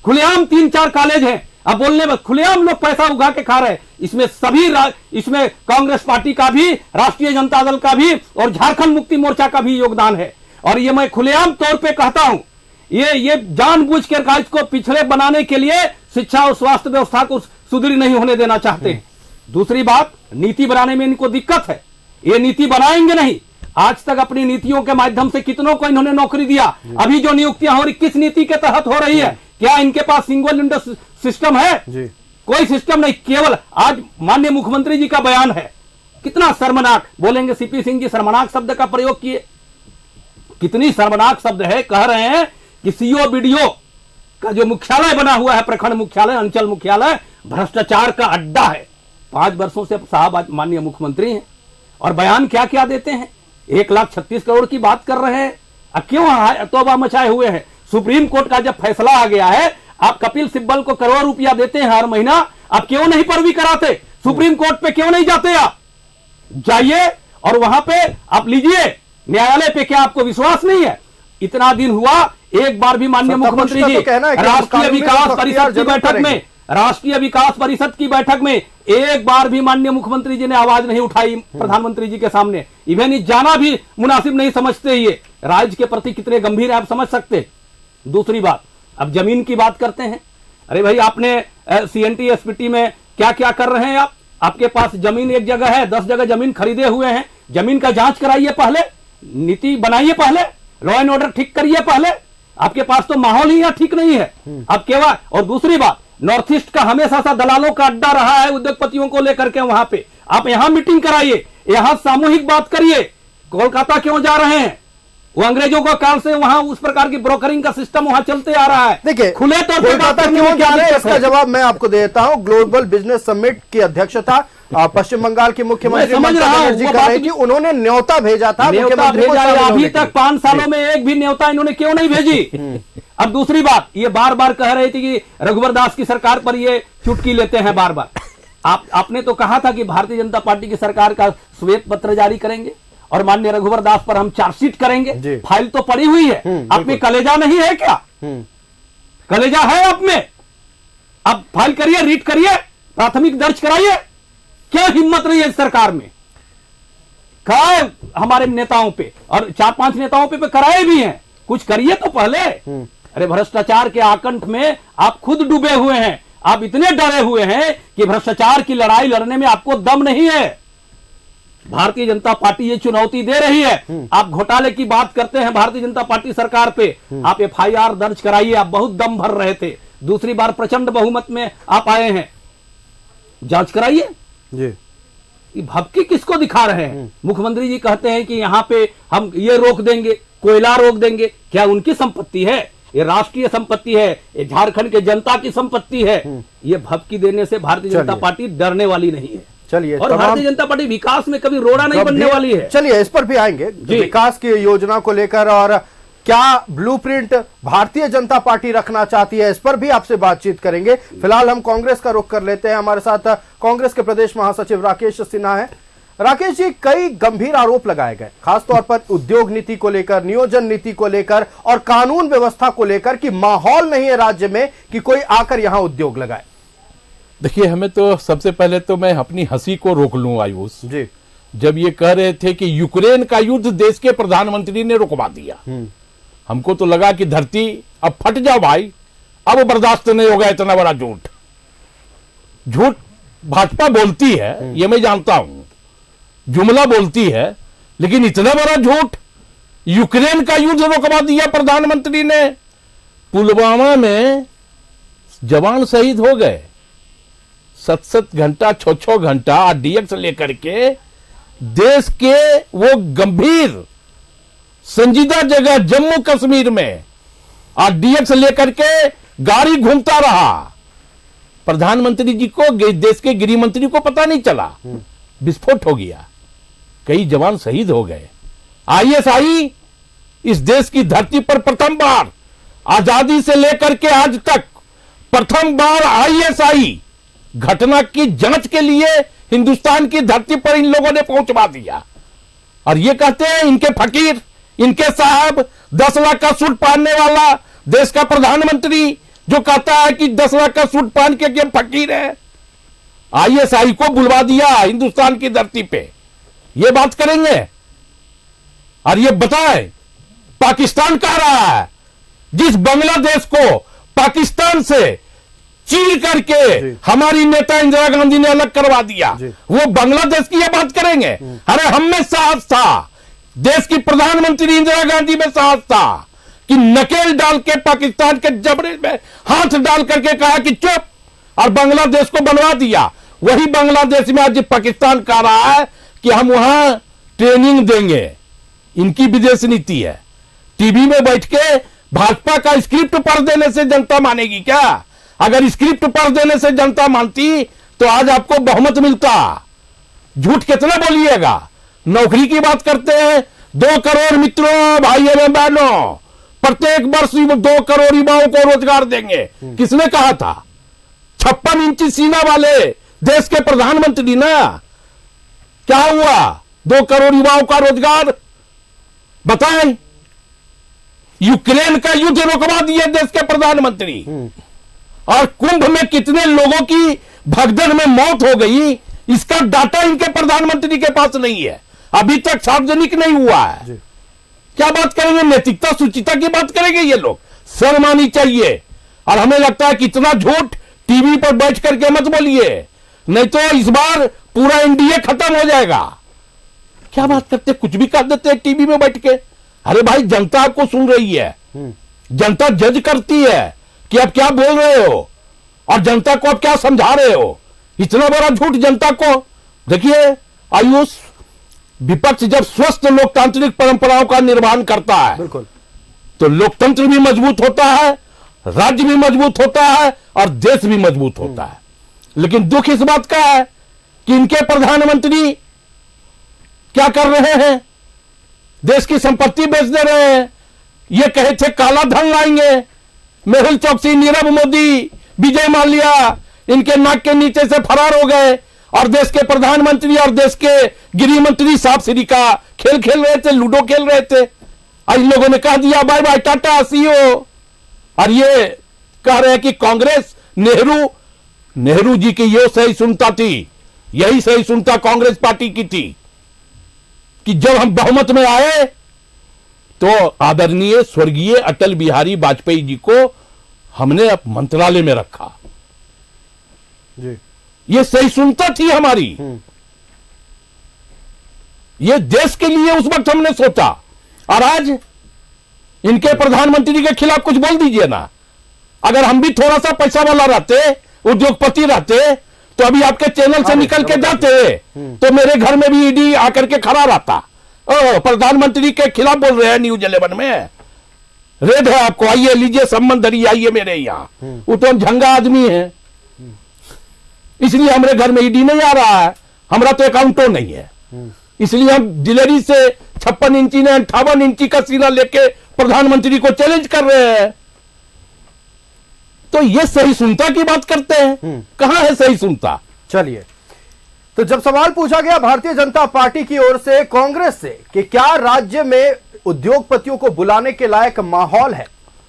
खुलेआम 3-4 कॉलेज हैं, अब बोलने में खुलेआम लोग पैसा उगा के खा रहे हैं। इसमें कांग्रेस पार्टी का भी, राष्ट्रीय जनता दल का भी और झारखंड मुक्ति मोर्चा का भी योगदान है। और ये मैं खुलेआम तौर पे कहता हूं, ये जानबूझ कर राज्य को पिछड़े बनाने के लिए शिक्षा और स्वास्थ्य व्यवस्था को सुदृढ़ नहीं होने देना चाहते हैं। दूसरी बात, नीति बनाने में इनको दिक्कत है, ये नीति बनाएंगे नहीं। आज तक अपनी नीतियों के माध्यम से कितनों को इन्होंने नौकरी दिया। अभी जो नियुक्तियां हो रही किस नीति के तहत हो रही है? क्या इनके पास सिंगल विंडो सिस्टम है? कोई सिस्टम नहीं। केवल आज माननीय मुख्यमंत्री जी का बयान है, कितना शर्मनाक, बोलेंगे सीपी सिंह जी शर्मनाक शब्द का प्रयोग किए, कितनी शर्मनाक शब्द है। कह रहे हैं कि सीओ बीडीओ का जो मुख्यालय बना हुआ है, प्रखंड मुख्यालय, अंचल मुख्यालय, भ्रष्टाचार का अड्डा है। 5 वर्षों से साहब आज माननीय मुख्यमंत्री हैं और बयान क्या क्या देते हैं, 1,36 करोड़ की बात कर रहे हैं। अब क्यों तौबा मचाए हुए हैं? सुप्रीम कोर्ट का जब फैसला आ गया है, आप कपिल सिब्बल को करोड़ रुपया देते हैं हर महीना, आप क्यों नहीं पैरवी कराते? सुप्रीम कोर्ट पे क्यों नहीं जाते? आप जाइए और वहां पे आप लीजिए न्यायालय पे। क्या आपको विश्वास नहीं है? इतना दिन हुआ, एक बार भी माननीय मुख्यमंत्री जी राष्ट्रीय विकास परिषद की बैठक में, राष्ट्रीय विकास परिषद की बैठक में एक बार भी माननीय मुख्यमंत्री जी ने आवाज नहीं उठाई प्रधानमंत्री जी के सामने। इवन जाना भी मुनासिब नहीं समझते। ये राज्य के प्रति कितने गंभीर है आप समझ सकते। दूसरी बात, अब जमीन की बात करते हैं। अरे भाई, आपने सीएनटी एसपीटी में क्या क्या कर रहे हैं आप? आपके पास जमीन एक जगह है, 10 जगह जमीन खरीदे हुए हैं। जमीन का जांच कराइए पहले, नीति बनाइए पहले, लॉ एंड ऑर्डर ठीक करिए पहले। आपके पास तो माहौल ही यहाँ ठीक नहीं है। अब केवल, और दूसरी बात, नॉर्थ ईस्ट का हमेशा सा दलालों का अड्डा रहा है उद्योगपतियों को लेकर के वहां पे। आप यहां मीटिंग कराइए, यहां सामूहिक बात करिए। कोलकाता क्यों जा रहे हैं? वो अंग्रेजों का काल से वहां उस प्रकार की ब्रोकरिंग का सिस्टम वहां चलते आ रहा है। देखिए, खुले तौर पर कोलकाता क्यों जा रहे हैं इसका जवाब मैं आपको देता हूं। ग्लोबल बिजनेस समिट की अध्यक्षता पश्चिम बंगाल की मुख्यमंत्री ममता बनर्जी कर रही थी। उन्होंने न्योता भेजा था, न्योता भेजा है। अभी तक 5 सालों में एक भी न्योता इन्होंने क्यों नहीं भेजी? अब दूसरी बात, ये बार बार कह रही थी कि रघुवर दास की सरकार पर ये चुटकी लेते हैं बार बार। आपने तो कहा था कि भारतीय जनता पार्टी की सरकार का श्वेत पत्र जारी करेंगे और माननीय रघुवर दास पर हम चार्जशीट करेंगे। फाइल तो पड़ी हुई है, आप में कलेजा नहीं है क्या? कलेजा है आप में? अब फाइल करिए, रीड करिए, प्राथमिक दर्ज कराइए। क्या हिम्मत रही है सरकार में? कराए हमारे नेताओं पे, और 4-5 नेताओं पे कराए भी हैं। कुछ करिए तो पहले। अरे भ्रष्टाचार के आकंठ में आप खुद डूबे हुए हैं। आप इतने डरे हुए हैं कि भ्रष्टाचार की लड़ाई लड़ने में आपको दम नहीं है। भारतीय जनता पार्टी ये चुनौती दे रही है। आप घोटाले की बात करते हैं भारतीय जनता पार्टी सरकार पे, आप FIR दर्ज कराइए। आप बहुत दम भर रहे थे, दूसरी बार प्रचंड बहुमत में आप आए हैं, जांच कराइए। जी, भपकी किसको दिखा रहे हैं? मुख्यमंत्री जी कहते हैं कि यहां पे हम ये रोक देंगे, कोयला रोक देंगे। क्या उनकी संपत्ति है? ये राष्ट्रीय संपत्ति है, ये झारखंड के जनता की संपत्ति है। ये भपकी देने से भारतीय जनता पार्टी डरने वाली नहीं है। चलिए, और भारतीय जनता पार्टी विकास में कभी रोड़ा नहीं बनने वाली है। चलिए, इस पर भी आएंगे, विकास की योजना को लेकर, और क्या ब्लूप्रिंट भारतीय जनता पार्टी रखना चाहती है, इस पर भी आपसे बातचीत करेंगे। फिलहाल हम कांग्रेस का रुख कर लेते हैं। हमारे साथ कांग्रेस के प्रदेश महासचिव राकेश सिन्हा है। राकेश जी, कई गंभीर आरोप लगाए गए, खासतौर पर उद्योग नीति को लेकर, नियोजन नीति को लेकर और कानून व्यवस्था को लेकर कि माहौल नहीं है राज्य में कि कोई आकर यहां उद्योग लगाए। देखिए, हमें तो सबसे पहले तो मैं अपनी हंसी को रोक लूं आयुष जी, जब ये कह रहे थे कि यूक्रेन का युद्ध देश के प्रधानमंत्री ने रुकवा दिया। हमको तो लगा कि धरती अब फट जाओ भाई, अब बर्दाश्त नहीं होगा इतना बड़ा झूठ। झूठ भाजपा बोलती है, ये मैं जानता हूं, जुमला बोलती है, लेकिन इतना बड़ा झूठ। यूक्रेन का युद्ध रुकवा दिया प्रधानमंत्री ने। पुलवामा में जवान शहीद हो गए, 7-7 घंटा 6-6 घंटा RDX लेकर के देश के वो गंभीर संजीदा जगह जम्मू कश्मीर में RDX लेकर के गाड़ी घूमता रहा। प्रधानमंत्री जी को, देश के गृह मंत्री को पता नहीं चला, विस्फोट हो गया, कई जवान शहीद हो गए। ISI इस देश की धरती पर प्रथम बार, आजादी से लेकर के आज तक प्रथम बार ISI घटना की जांच के लिए हिंदुस्तान की धरती पर इन लोगों ने पहुंचवा दिया। और ये कहते हैं इनके फकीर, इनके साहब, 10 लाख का सूट पहनने वाला देश का प्रधानमंत्री जो कहता है कि 10 लाख का सूट पहन के ये फकीर है। ISI को बुलवा दिया हिंदुस्तान की धरती पे, ये बात करेंगे। और ये बताएं, पाकिस्तान कह रहा है, जिस बांग्लादेश को पाकिस्तान से चीर करके हमारी नेता इंदिरा गांधी ने अलग करवा दिया, वो बांग्लादेश की ये बात करेंगे। अरे हम में साहस था, देश की प्रधानमंत्री इंदिरा गांधी में साहस था कि नकेल डाल के पाकिस्तान के जबड़े में हाथ डाल करके कहा कि चुप, और बांग्लादेश को बनवा दिया। वही बांग्लादेश में आज पाकिस्तान कह रहा है कि हम वहां ट्रेनिंग देंगे। इनकी विदेश नीति है। टीवी में बैठ के भाजपा का स्क्रिप्ट पढ़ देने से जनता मानेगी क्या? अगर स्क्रिप्ट पढ़ देने से जनता मानती तो आज आपको बहुमत मिलता। झूठ कितना बोलिएगा? नौकरी की बात करते हैं, 2 करोड़ मित्रों, भाइयों एवं बहनों, प्रत्येक वर्ष 2 करोड़ युवाओं को रोजगार देंगे। किसने कहा था? 56 इंची सीना वाले देश के प्रधानमंत्री ना। क्या हुआ? 2 करोड़ युवाओं का रोजगार बताएं। यूक्रेन का युद्ध रुकवा दिए देश के प्रधानमंत्री। और कुंभ में कितने लोगों की भगदड़ में मौत हो गई, इसका डाटा इनके प्रधानमंत्री के पास नहीं है, अभी तक सार्वजनिक नहीं हुआ है। क्या बात करेंगे? नैतिकता, सुचिता की बात करेंगे ये लोग? शर्म आनी चाहिए। और हमें लगता है कि इतना झूठ टीवी पर बैठ करके मत बोलिए, नहीं तो इस बार पूरा NDA खत्म हो जाएगा। क्या बात करते, कुछ भी कर देते हैं टीवी में बैठ के। अरे भाई, जनता आपको सुन रही है, जनता जज करती है कि आप क्या बोल रहे हो और जनता को आप क्या समझा रहे हो। इतना बड़ा झूठ जनता को देखिए आयुष, विपक्ष जब स्वस्थ लोकतांत्रिक परंपराओं का निर्वहन करता है बिल्कुल, तो लोकतंत्र भी मजबूत होता है, राज्य भी मजबूत होता है और देश भी मजबूत होता है। लेकिन दुख इस बात का है कि इनके प्रधानमंत्री क्या कर रहे हैं, देश की संपत्ति बेच दे रहे हैं। ये कहे थे काला धन लाएंगे, मेहुल चौकसी, नीरव मोदी, विजय माल्या इनके नाक के नीचे से फरार हो गए और देश के प्रधानमंत्री और देश के गृह मंत्री सांप सीढ़ी का खेल खेल रहे थे, लूडो खेल रहे थे। आज लोगों ने कह दिया बाय बाय टाटा सी हो, और ये कह रहे हैं कि कांग्रेस नेहरू जी की यो सही सुनता थी, यही सही सुनता कांग्रेस पार्टी की थी कि जब हम बहुमत में आए तो आदरणीय स्वर्गीय अटल बिहारी वाजपेयी जी को हमने अब मंत्रालय में रखा। जी, ये सही सुनता थी हमारी, ये देश के लिए उस वक्त हमने सोचा। और आज इनके प्रधानमंत्री के खिलाफ कुछ बोल दीजिए ना। अगर हम भी थोड़ा सा पैसा वाला रहते, उद्योगपति रहते, तो अभी आपके चैनल से निकल के जाते, तो मेरे घर में भी ईडी आकर के खड़ा रहता। प्रधानमंत्री के खिलाफ बोल रहे हैं न्यूज 11 में, रेड है आपको, आइए लीजिए सम्मान धरिए, आइए मेरे यहाँ। वो तो झंगा आदमी है, इसलिए हमारे घर में ईडी नहीं आ रहा है, हमारा तो अकाउंटो नहीं है, इसलिए हम दिलेरी से 56 इंची ने 58 इंची का सीना लेके प्रधानमंत्री को चैलेंज कर रहे हैं। तो ये सही सुनता की बात करते हैं, कहां है सही सुनता। चलिए, तो जब सवाल पूछा गया भारतीय जनता पार्टी की ओर से कांग्रेस से कि क्या राज्य में उद्योगपतियों को बुलाने के लायक माहौल है,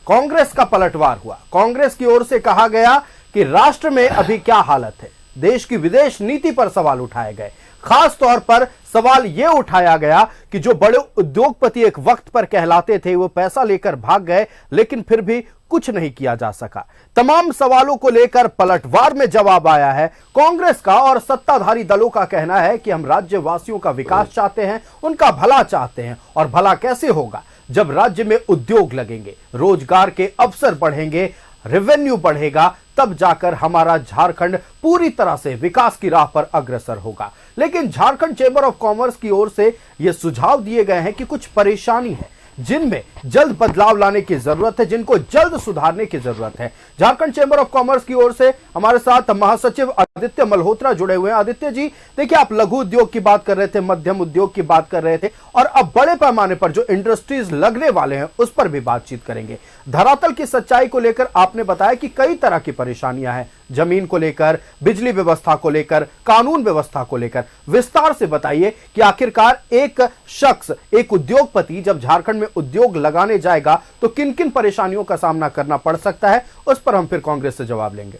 कांग्रेस का पलटवार हुआ। कांग्रेस की ओर से कहा गया कि राष्ट्र में अभी क्या हालत है, देश की विदेश नीति पर सवाल उठाए गए। खास तौर पर सवाल यह उठाया गया कि जो बड़े उद्योगपति एक वक्त पर कहलाते थे, वो पैसा लेकर भाग गए, लेकिन फिर भी कुछ नहीं किया जा सका। तमाम सवालों को लेकर पलटवार में जवाब आया है कांग्रेस का, और सत्ताधारी दलों का कहना है कि हम राज्यवासियों का विकास चाहते हैं, उनका भला चाहते हैं। और भला कैसे होगा, जब राज्य में उद्योग लगेंगे, रोजगार के अवसर बढ़ेंगे, रेवेन्यू बढ़ेगा, तब जाकर हमारा झारखंड पूरी तरह से विकास की राह पर अग्रसर होगा। लेकिन झारखंड चेंबर ऑफ कॉमर्स की ओर से यह सुझाव दिए गए हैं कि कुछ परेशानी है जिनमें जल्द बदलाव लाने की जरूरत है, जिनको जल्द सुधारने की जरूरत है। झारखंड चेंबर ऑफ कॉमर्स की ओर से हमारे साथ महासचिव आदित्य मल्होत्रा जुड़े हुए हैं। आदित्य जी, देखिए, आप लघु उद्योग की बात कर रहे थे, मध्यम उद्योग की बात कर रहे थे, और अब बड़े पैमाने पर जो इंडस्ट्रीज लगने वाले हैं उस पर भी बातचीत करेंगे। धरातल की सच्चाई को लेकर आपने बताया कि कई तरह की परेशानियां हैं, जमीन को लेकर, बिजली व्यवस्था को लेकर, कानून व्यवस्था को लेकर। विस्तार से बताइए कि आखिरकार एक शख्स, एक उद्योगपति जब झारखंड में उद्योग लगाने जाएगा तो किन किन परेशानियों का सामना करना पड़ सकता है, उस पर हम फिर कांग्रेस से जवाब लेंगे।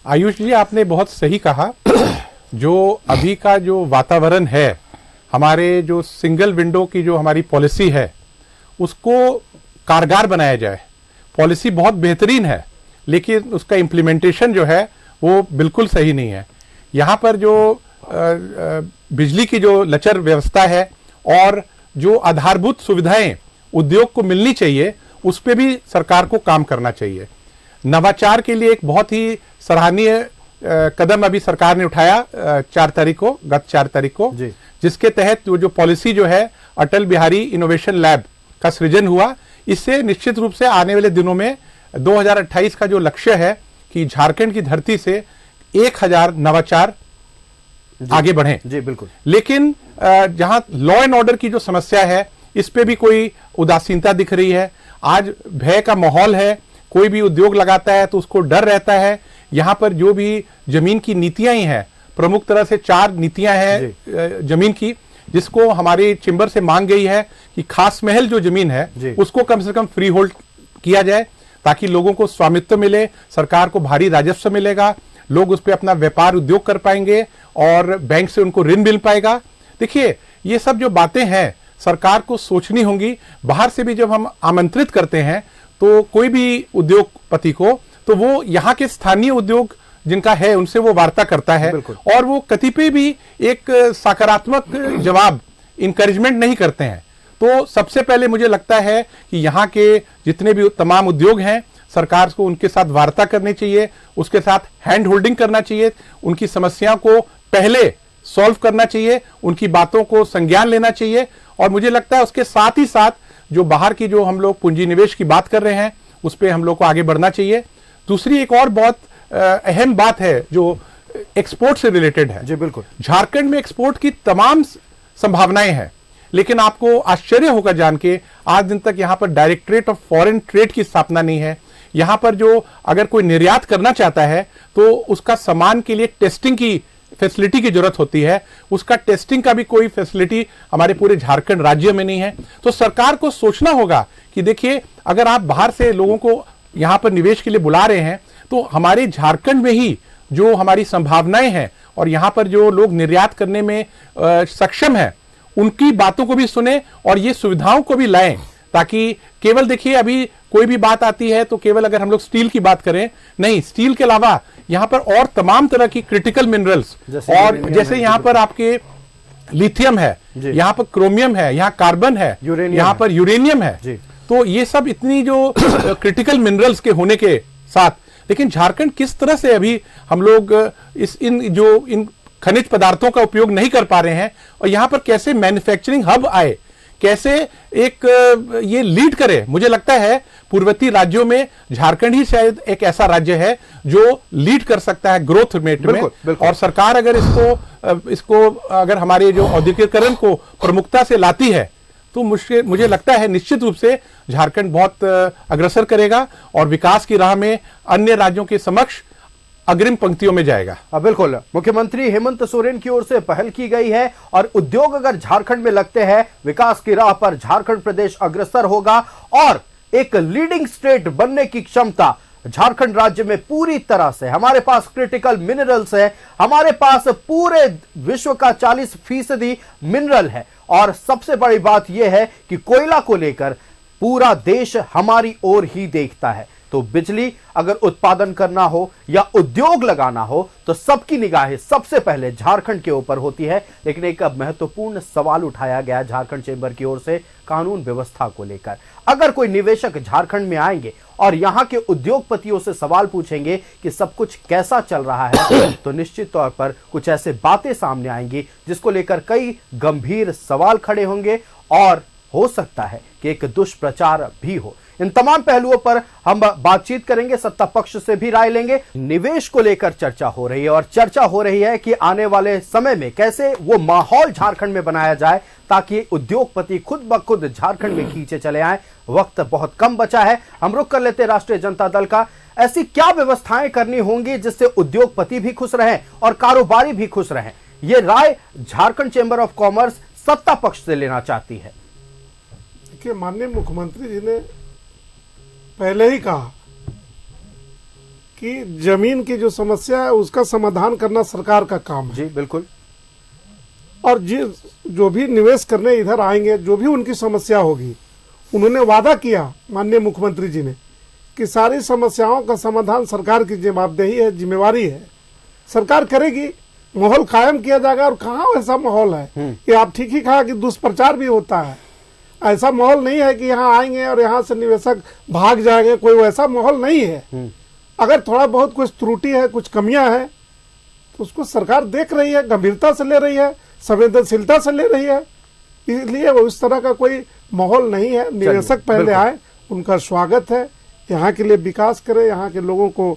आयुष जी, आपने बहुत सही कहा। जो अभी का जो वातावरण है, हमारे जो सिंगल विंडो की जो हमारी पॉलिसी है, उसको कारगर बनाया जाए। पॉलिसी बहुत बेहतरीन है, लेकिन उसका इम्प्लीमेंटेशन जो है वो बिल्कुल सही नहीं है। यहाँ पर जो बिजली की जो लचर व्यवस्था है और जो आधारभूत सुविधाएं उद्योग को मिलनी चाहिए, उस पर भी सरकार को काम करना चाहिए। नवाचार के लिए एक बहुत ही सराहनीय कदम अभी सरकार ने उठाया गत 4 तारीख को, जिसके तहत जो पॉलिसी जो है अटल बिहारी इनोवेशन लैब का सृजन हुआ। इससे निश्चित रूप से आने वाले दिनों में 2028 का जो लक्ष्य है कि झारखंड की धरती से 1000 नवाचार आगे बढ़े। जी बिल्कुल। लेकिन जहां लॉ एंड ऑर्डर की जो समस्या है, इस पे भी कोई उदासीनता दिख रही है। आज भय का माहौल है, कोई भी उद्योग लगाता है तो उसको डर रहता है। यहां पर जो भी जमीन की नीतियां ही हैं, प्रमुख तरह से 4 नीतियां हैं जमीन की, जिसको हमारी चेंबर से मांग गई है कि खास महल जो जमीन है उसको कम से कम फ्री होल्ड किया जाए, ताकि लोगों को स्वामित्व मिले, सरकार को भारी राजस्व मिलेगा, लोग उस पर अपना व्यापार उद्योग कर पाएंगे और बैंक से उनको ऋण मिल पाएगा। देखिए, ये सब जो बातें हैं सरकार को सोचनी होंगी। बाहर से भी जब हम आमंत्रित करते हैं तो कोई भी उद्योगपति को, तो वो यहाँ के स्थानीय उद्योग जिनका है उनसे वो वार्ता करता है, और वो कतिपय भी एक सकारात्मक जवाब, इंकरेजमेंट नहीं करते हैं। तो सबसे पहले मुझे लगता है कि यहाँ के जितने भी तमाम उद्योग हैं, सरकार को उनके साथ वार्ता करनी चाहिए, उसके साथ हैंड होल्डिंग करना चाहिए, उनकी समस्याओं को पहले सॉल्व करना चाहिए, उनकी बातों को संज्ञान लेना चाहिए। और मुझे लगता है उसके साथ ही साथ जो बाहर की जो हम लोग पूंजी निवेश की बात कर रहे हैं उस पर हम लोग को आगे बढ़ना चाहिए। दूसरी एक और बहुत अहम बात है जो एक्सपोर्ट से रिलेटेड है। जी बिल्कुल, झारखंड में एक्सपोर्ट की तमाम संभावनाएं हैं, लेकिन आपको आश्चर्य होगा जान के आज दिन तक यहां पर डायरेक्टरेट ऑफ फॉरेन ट्रेड की स्थापना नहीं है। यहां पर जो अगर कोई निर्यात करना चाहता है तो उसका सामान के लिए टेस्टिंग की फैसिलिटी की जरूरत होती है, उसका टेस्टिंग का भी कोई फैसिलिटी हमारे पूरे झारखंड राज्य में नहीं है। तो सरकार को सोचना होगा कि देखिए, अगर आप बाहर से लोगों को यहां पर निवेश के लिए बुला रहे हैं तो हमारे झारखंड में ही जो हमारी संभावनाएं हैं और यहां पर जो लोग निर्यात करने में सक्षम है उनकी बातों को भी सुने और ये सुविधाओं को भी लाएं, ताकि केवल देखिए अभी कोई भी बात आती है तो केवल अगर हम लोग स्टील की बात करें, नहीं, स्टील के अलावा यहां पर और तमाम तरह की क्रिटिकल मिनरल्स और जैसे यहां पर आपके लिथियम है, यहां पर क्रोमियम है, यहां कार्बन है, यहां पर यूरेनियम है। तो ये सब इतनी जो क्रिटिकल मिनरल्स के होने के साथ, लेकिन झारखंड किस तरह से अभी हम लोग इन खनिज पदार्थों का उपयोग नहीं कर पा रहे हैं और यहां पर कैसे मैन्युफैक्चरिंग हब आए, कैसे एक ये लीड करे। मुझे लगता है पूर्ववर्ती राज्यों में झारखंड ही शायद एक ऐसा राज्य है जो लीड कर सकता है ग्रोथ रेट में। और सरकार अगर इसको अगर हमारे जो औद्योगिकीकरण को प्रमुखता से लाती है तो मुझे लगता है निश्चित रूप से झारखंड बहुत अग्रसर करेगा और विकास की राह में अन्य राज्यों के समक्ष अग्रिम पंक्तियों में जाएगा। बिल्कुल, मुख्यमंत्री हेमंत सोरेन की ओर से पहल की गई है और उद्योग अगर झारखंड में लगते हैं, विकास की राह पर झारखंड प्रदेश अग्रसर होगा और एक लीडिंग स्टेट बनने की क्षमता झारखंड राज्य में पूरी तरह से। हमारे पास क्रिटिकल मिनरल्स है, हमारे पास पूरे विश्व का 40% मिनरल है और सबसे बड़ी बात यह है कि कोयला को लेकर पूरा देश हमारी ओर ही देखता है। तो बिजली अगर उत्पादन करना हो या उद्योग लगाना हो तो सबकी निगाहें सबसे पहले झारखंड के ऊपर होती है। लेकिन एक महत्वपूर्ण सवाल उठाया गया झारखंड चेंबर की ओर से कानून व्यवस्था को लेकर। अगर कोई निवेशक झारखंड में आएंगे और यहां के उद्योगपतियों से सवाल पूछेंगे कि सब कुछ कैसा चल रहा है तो निश्चित तौर पर कुछ ऐसे बातें सामने आएंगी जिसको लेकर कई गंभीर सवाल खड़े होंगे और हो सकता है कि एक दुष्प्रचार भी हो। इन तमाम पहलुओं पर हम बातचीत करेंगे, सत्ता पक्ष से भी राय लेंगे। निवेश को लेकर चर्चा हो रही है और चर्चा हो रही है कि आने वाले समय में कैसे वो माहौल झारखंड में बनाया जाए ताकि उद्योगपति खुद ब खुद झारखंड में खींचे चले आए। वक्त बहुत कम बचा है, हम रुख कर लेते हैं राष्ट्रीय जनता दल का। ऐसी क्या व्यवस्थाएं करनी होंगी जिससे उद्योगपति भी खुश रहें और कारोबारी भी खुश रहें? ये राय झारखंड चेंबर ऑफ कॉमर्स सत्ता पक्ष से लेना चाहती है। देखिए, माननीय मुख्यमंत्री जी ने पहले ही कहा कि जमीन की जो समस्या है उसका समाधान करना सरकार का काम है। जी बिल्कुल। और जो भी निवेश करने इधर आएंगे, जो भी उनकी समस्या होगी, उन्होंने वादा किया माननीय मुख्यमंत्री जी ने कि सारी समस्याओं का समाधान सरकार की जवाबदेही है, जिम्मेवारी है, सरकार करेगी, माहौल कायम किया जाएगा। और कहाँ ऐसा माहौल है कि आप ठीक ही कहा कि दुष्प्रचार भी होता है। ऐसा माहौल नहीं है कि यहाँ आएंगे और यहाँ से निवेशक भाग जाएंगे, कोई वैसा माहौल नहीं है। अगर थोड़ा बहुत कुछ त्रुटि है, कुछ कमियां है तो उसको सरकार देख रही है, गंभीरता से ले रही है, संवेदनशीलता से ले रही है। इसलिए वो इस तरह का कोई माहौल नहीं है। निवेशक पहले आए, उनका स्वागत है, यहाँ के लिए विकास करे, यहाँ के लोगों को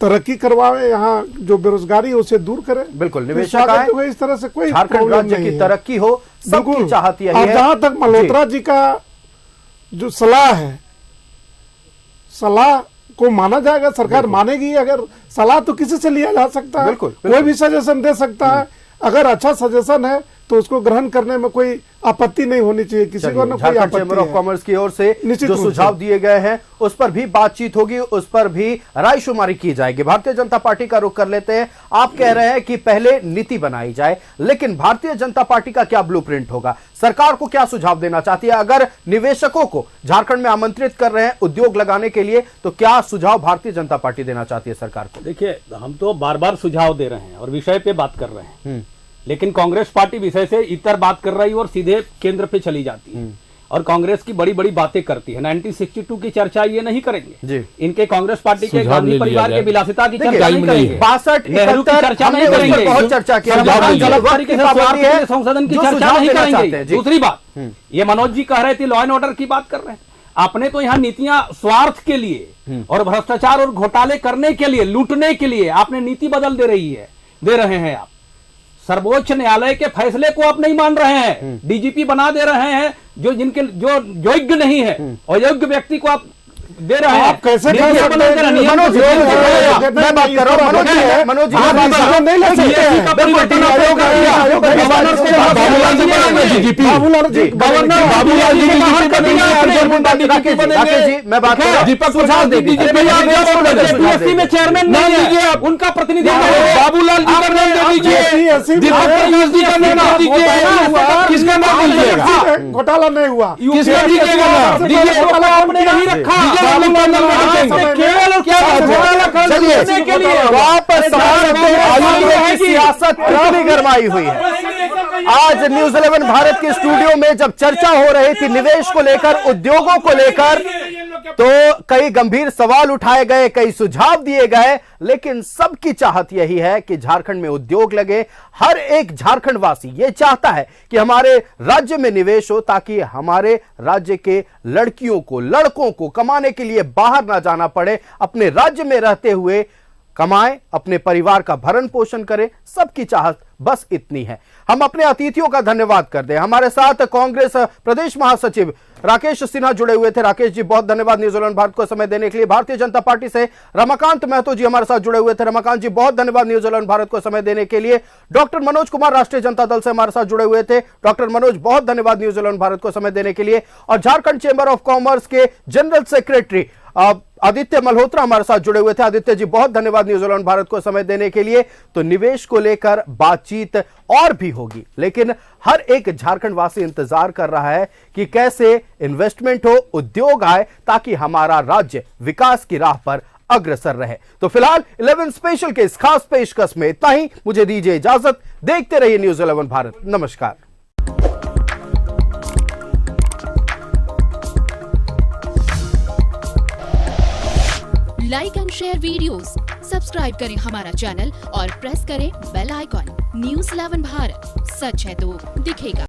तरक्की करवाए, यहाँ जो बेरोजगारी है उसे दूर करे। बिल्कुल, निवेशक आए, इस तरह से कोई झारखंड राज्य की तरक्की हो, सबकी चाहत यही है। और जहां तक मल्होत्रा जी का जो सलाह है, सलाह को माना जाएगा, सरकार मानेगी। अगर सलाह तो किसी से लिया जा सकता है, कोई भी सजेशन दे सकता है। अगर अच्छा सजेशन है तो उसको ग्रहण करने में कोई आपत्ति नहीं होनी चाहिए किसी को। झारखंड चेंबर ऑफ कॉमर्स की ओर से जो सुझाव दिए गए हैं उस पर भी बातचीत होगी, उस पर भी रायशुमारी की जाएगी। भारतीय जनता पार्टी का रुख कर लेते हैं। आप कह रहे हैं कि पहले नीति बनाई जाए, लेकिन भारतीय जनता पार्टी का क्या ब्लूप्रिंट होगा? सरकार को क्या सुझाव देना चाहती है? अगर निवेशकों को झारखंड में आमंत्रित कर रहे हैं उद्योग लगाने के लिए, तो क्या सुझाव भारतीय जनता पार्टी देना चाहती है सरकार को? देखिए, हम तो बार बार सुझाव दे रहे हैं और विषय पे बात कर रहे हैं, लेकिन कांग्रेस पार्टी विषय से इतर बात कर रही है और सीधे केंद्र पे चली जाती है। और कांग्रेस की बड़ी बड़ी बातें करती है। 1962 की चर्चा ये नहीं करेंगे जी। इनके कांग्रेस पार्टी के सुझाव गांधी ले लिया परिवार जाए। के विलासिता की देखिए, चर्चा नहीं करेंगे, 62 नेहरू की 71 चर्चा नहीं हमने उस पर करेंगे, बहुत चर्चा की है। सुझाव हम गलत वक्त तरीके की से पाबंदी स्वार्थ है, के संशोधन की जो चर्चा सुझाव नहीं देना चाहते करेंगे। हैं। जी। दूसरी बात, ये मनोज जी कह रहे थे लॉ एंड ऑर्डर की बात कर रहे हैं, आपने तो यहाँ नीतियां स्वार्थ के लिए और भ्रष्टाचार और घोटाले करने के लिए, लूटने के लिए आपने नीति बदल दे रहे हैं आप। सर्वोच्च न्यायालय के फैसले को आप नहीं मान रहे हैं, डीजीपी बना दे रहे हैं जो योग्य नहीं है, अयोग्य व्यक्ति को आप दे रहे हैं। आप कैसे नियम कह बदल दे रहे हैं, नियम मनोज जी, बदल मैं बात कर रहा हूँ, मनोज जी है, मनोज जी आप बात कर रहा हूँ। नहीं ले सकते DSP हैं। का परिवर्तन आप आयोग कर दिया। आयोग गवर्नर से बाबूलाल जी बनेंगे DGP। बाबूलाल जी गवर्नर बाबूलाल जी बाहर DGP कर दिया आपने। राकेश जी, मैं बात कर रहा हूँ। दीपक सुझाव दे दीजिए। DSP में चेयरमैन नहीं है, उनका प्रतिनिधि बाबूलाल जी का नाम दे दीजिए, दीपक प्रकाश जी का नाम दे दीजिए, किसका नाम दीजिएगा? घोटाला नहीं हुआ। किसका दीजिएगा नाम? दीजिए, आपने नहीं रखा। केवल और क्या चलिए के लिए वापस आयुर्वेद की सियासत कितनी गरमाई हुई है। आज न्यूज 11 भारत के स्टूडियो में जब चर्चा हो रही थी निवेश को लेकर, उद्योगों को लेकर, तो कई गंभीर सवाल उठाए गए, कई सुझाव दिए गए, लेकिन सबकी चाहत यही है कि झारखंड में उद्योग लगे। हर एक झारखंड वासी ये चाहता है कि हमारे राज्य में निवेश हो, ताकि हमारे राज्य के लड़कियों को, लड़कों को कमाने के लिए बाहर ना जाना पड़े, अपने राज्य में रहते हुए कमाएं, अपने परिवार का भरण पोषण करें। सबकी चाहत बस इतनी है। हम अपने अतिथियों का धन्यवाद कर दें। हमारे साथ कांग्रेस प्रदेश महासचिव राकेश सिन्हा जुड़े हुए थे। राकेश जी, बहुत धन्यवाद न्यूज 11 भारत को समय देने के लिए। भारतीय जनता पार्टी से रमाकांत महतो जी हमारे साथ जुड़े हुए थे। रमाकांत जी, बहुत धन्यवाद न्यूज 11 भारत को समय देने के लिए। डॉक्टर मनोज कुमार राष्ट्रीय जनता दल से हमारे साथ जुड़े हुए थे। डॉक्टर मनोज, बहुत धन्यवाद न्यूज 11 भारत को समय देने के लिए। और झारखंड चेंबर ऑफ कॉमर्स के जनरल सेक्रेटरी आदित्य मल्होत्रा हमारे साथ जुड़े हुए थे। आदित्य जी, बहुत धन्यवाद न्यूज 11 भारत को समय देने के लिए। तो निवेश को लेकर बातचीत और भी होगी, लेकिन हर एक झारखंड वासी इंतजार कर रहा है कि कैसे इन्वेस्टमेंट हो, उद्योग आए, ताकि हमारा राज्य विकास की राह पर अग्रसर रहे। तो फिलहाल 11 स्पेशल के इस खास पेशकश में इतना ही। मुझे दीजिए इजाजत। देखते रहिए न्यूज 11 भारत। नमस्कार। Like and share videos, subscribe करें हमारा चैनल और प्रेस करें बेल आइकॉन। न्यूज़ 11 भारत, सच है तो दिखेगा।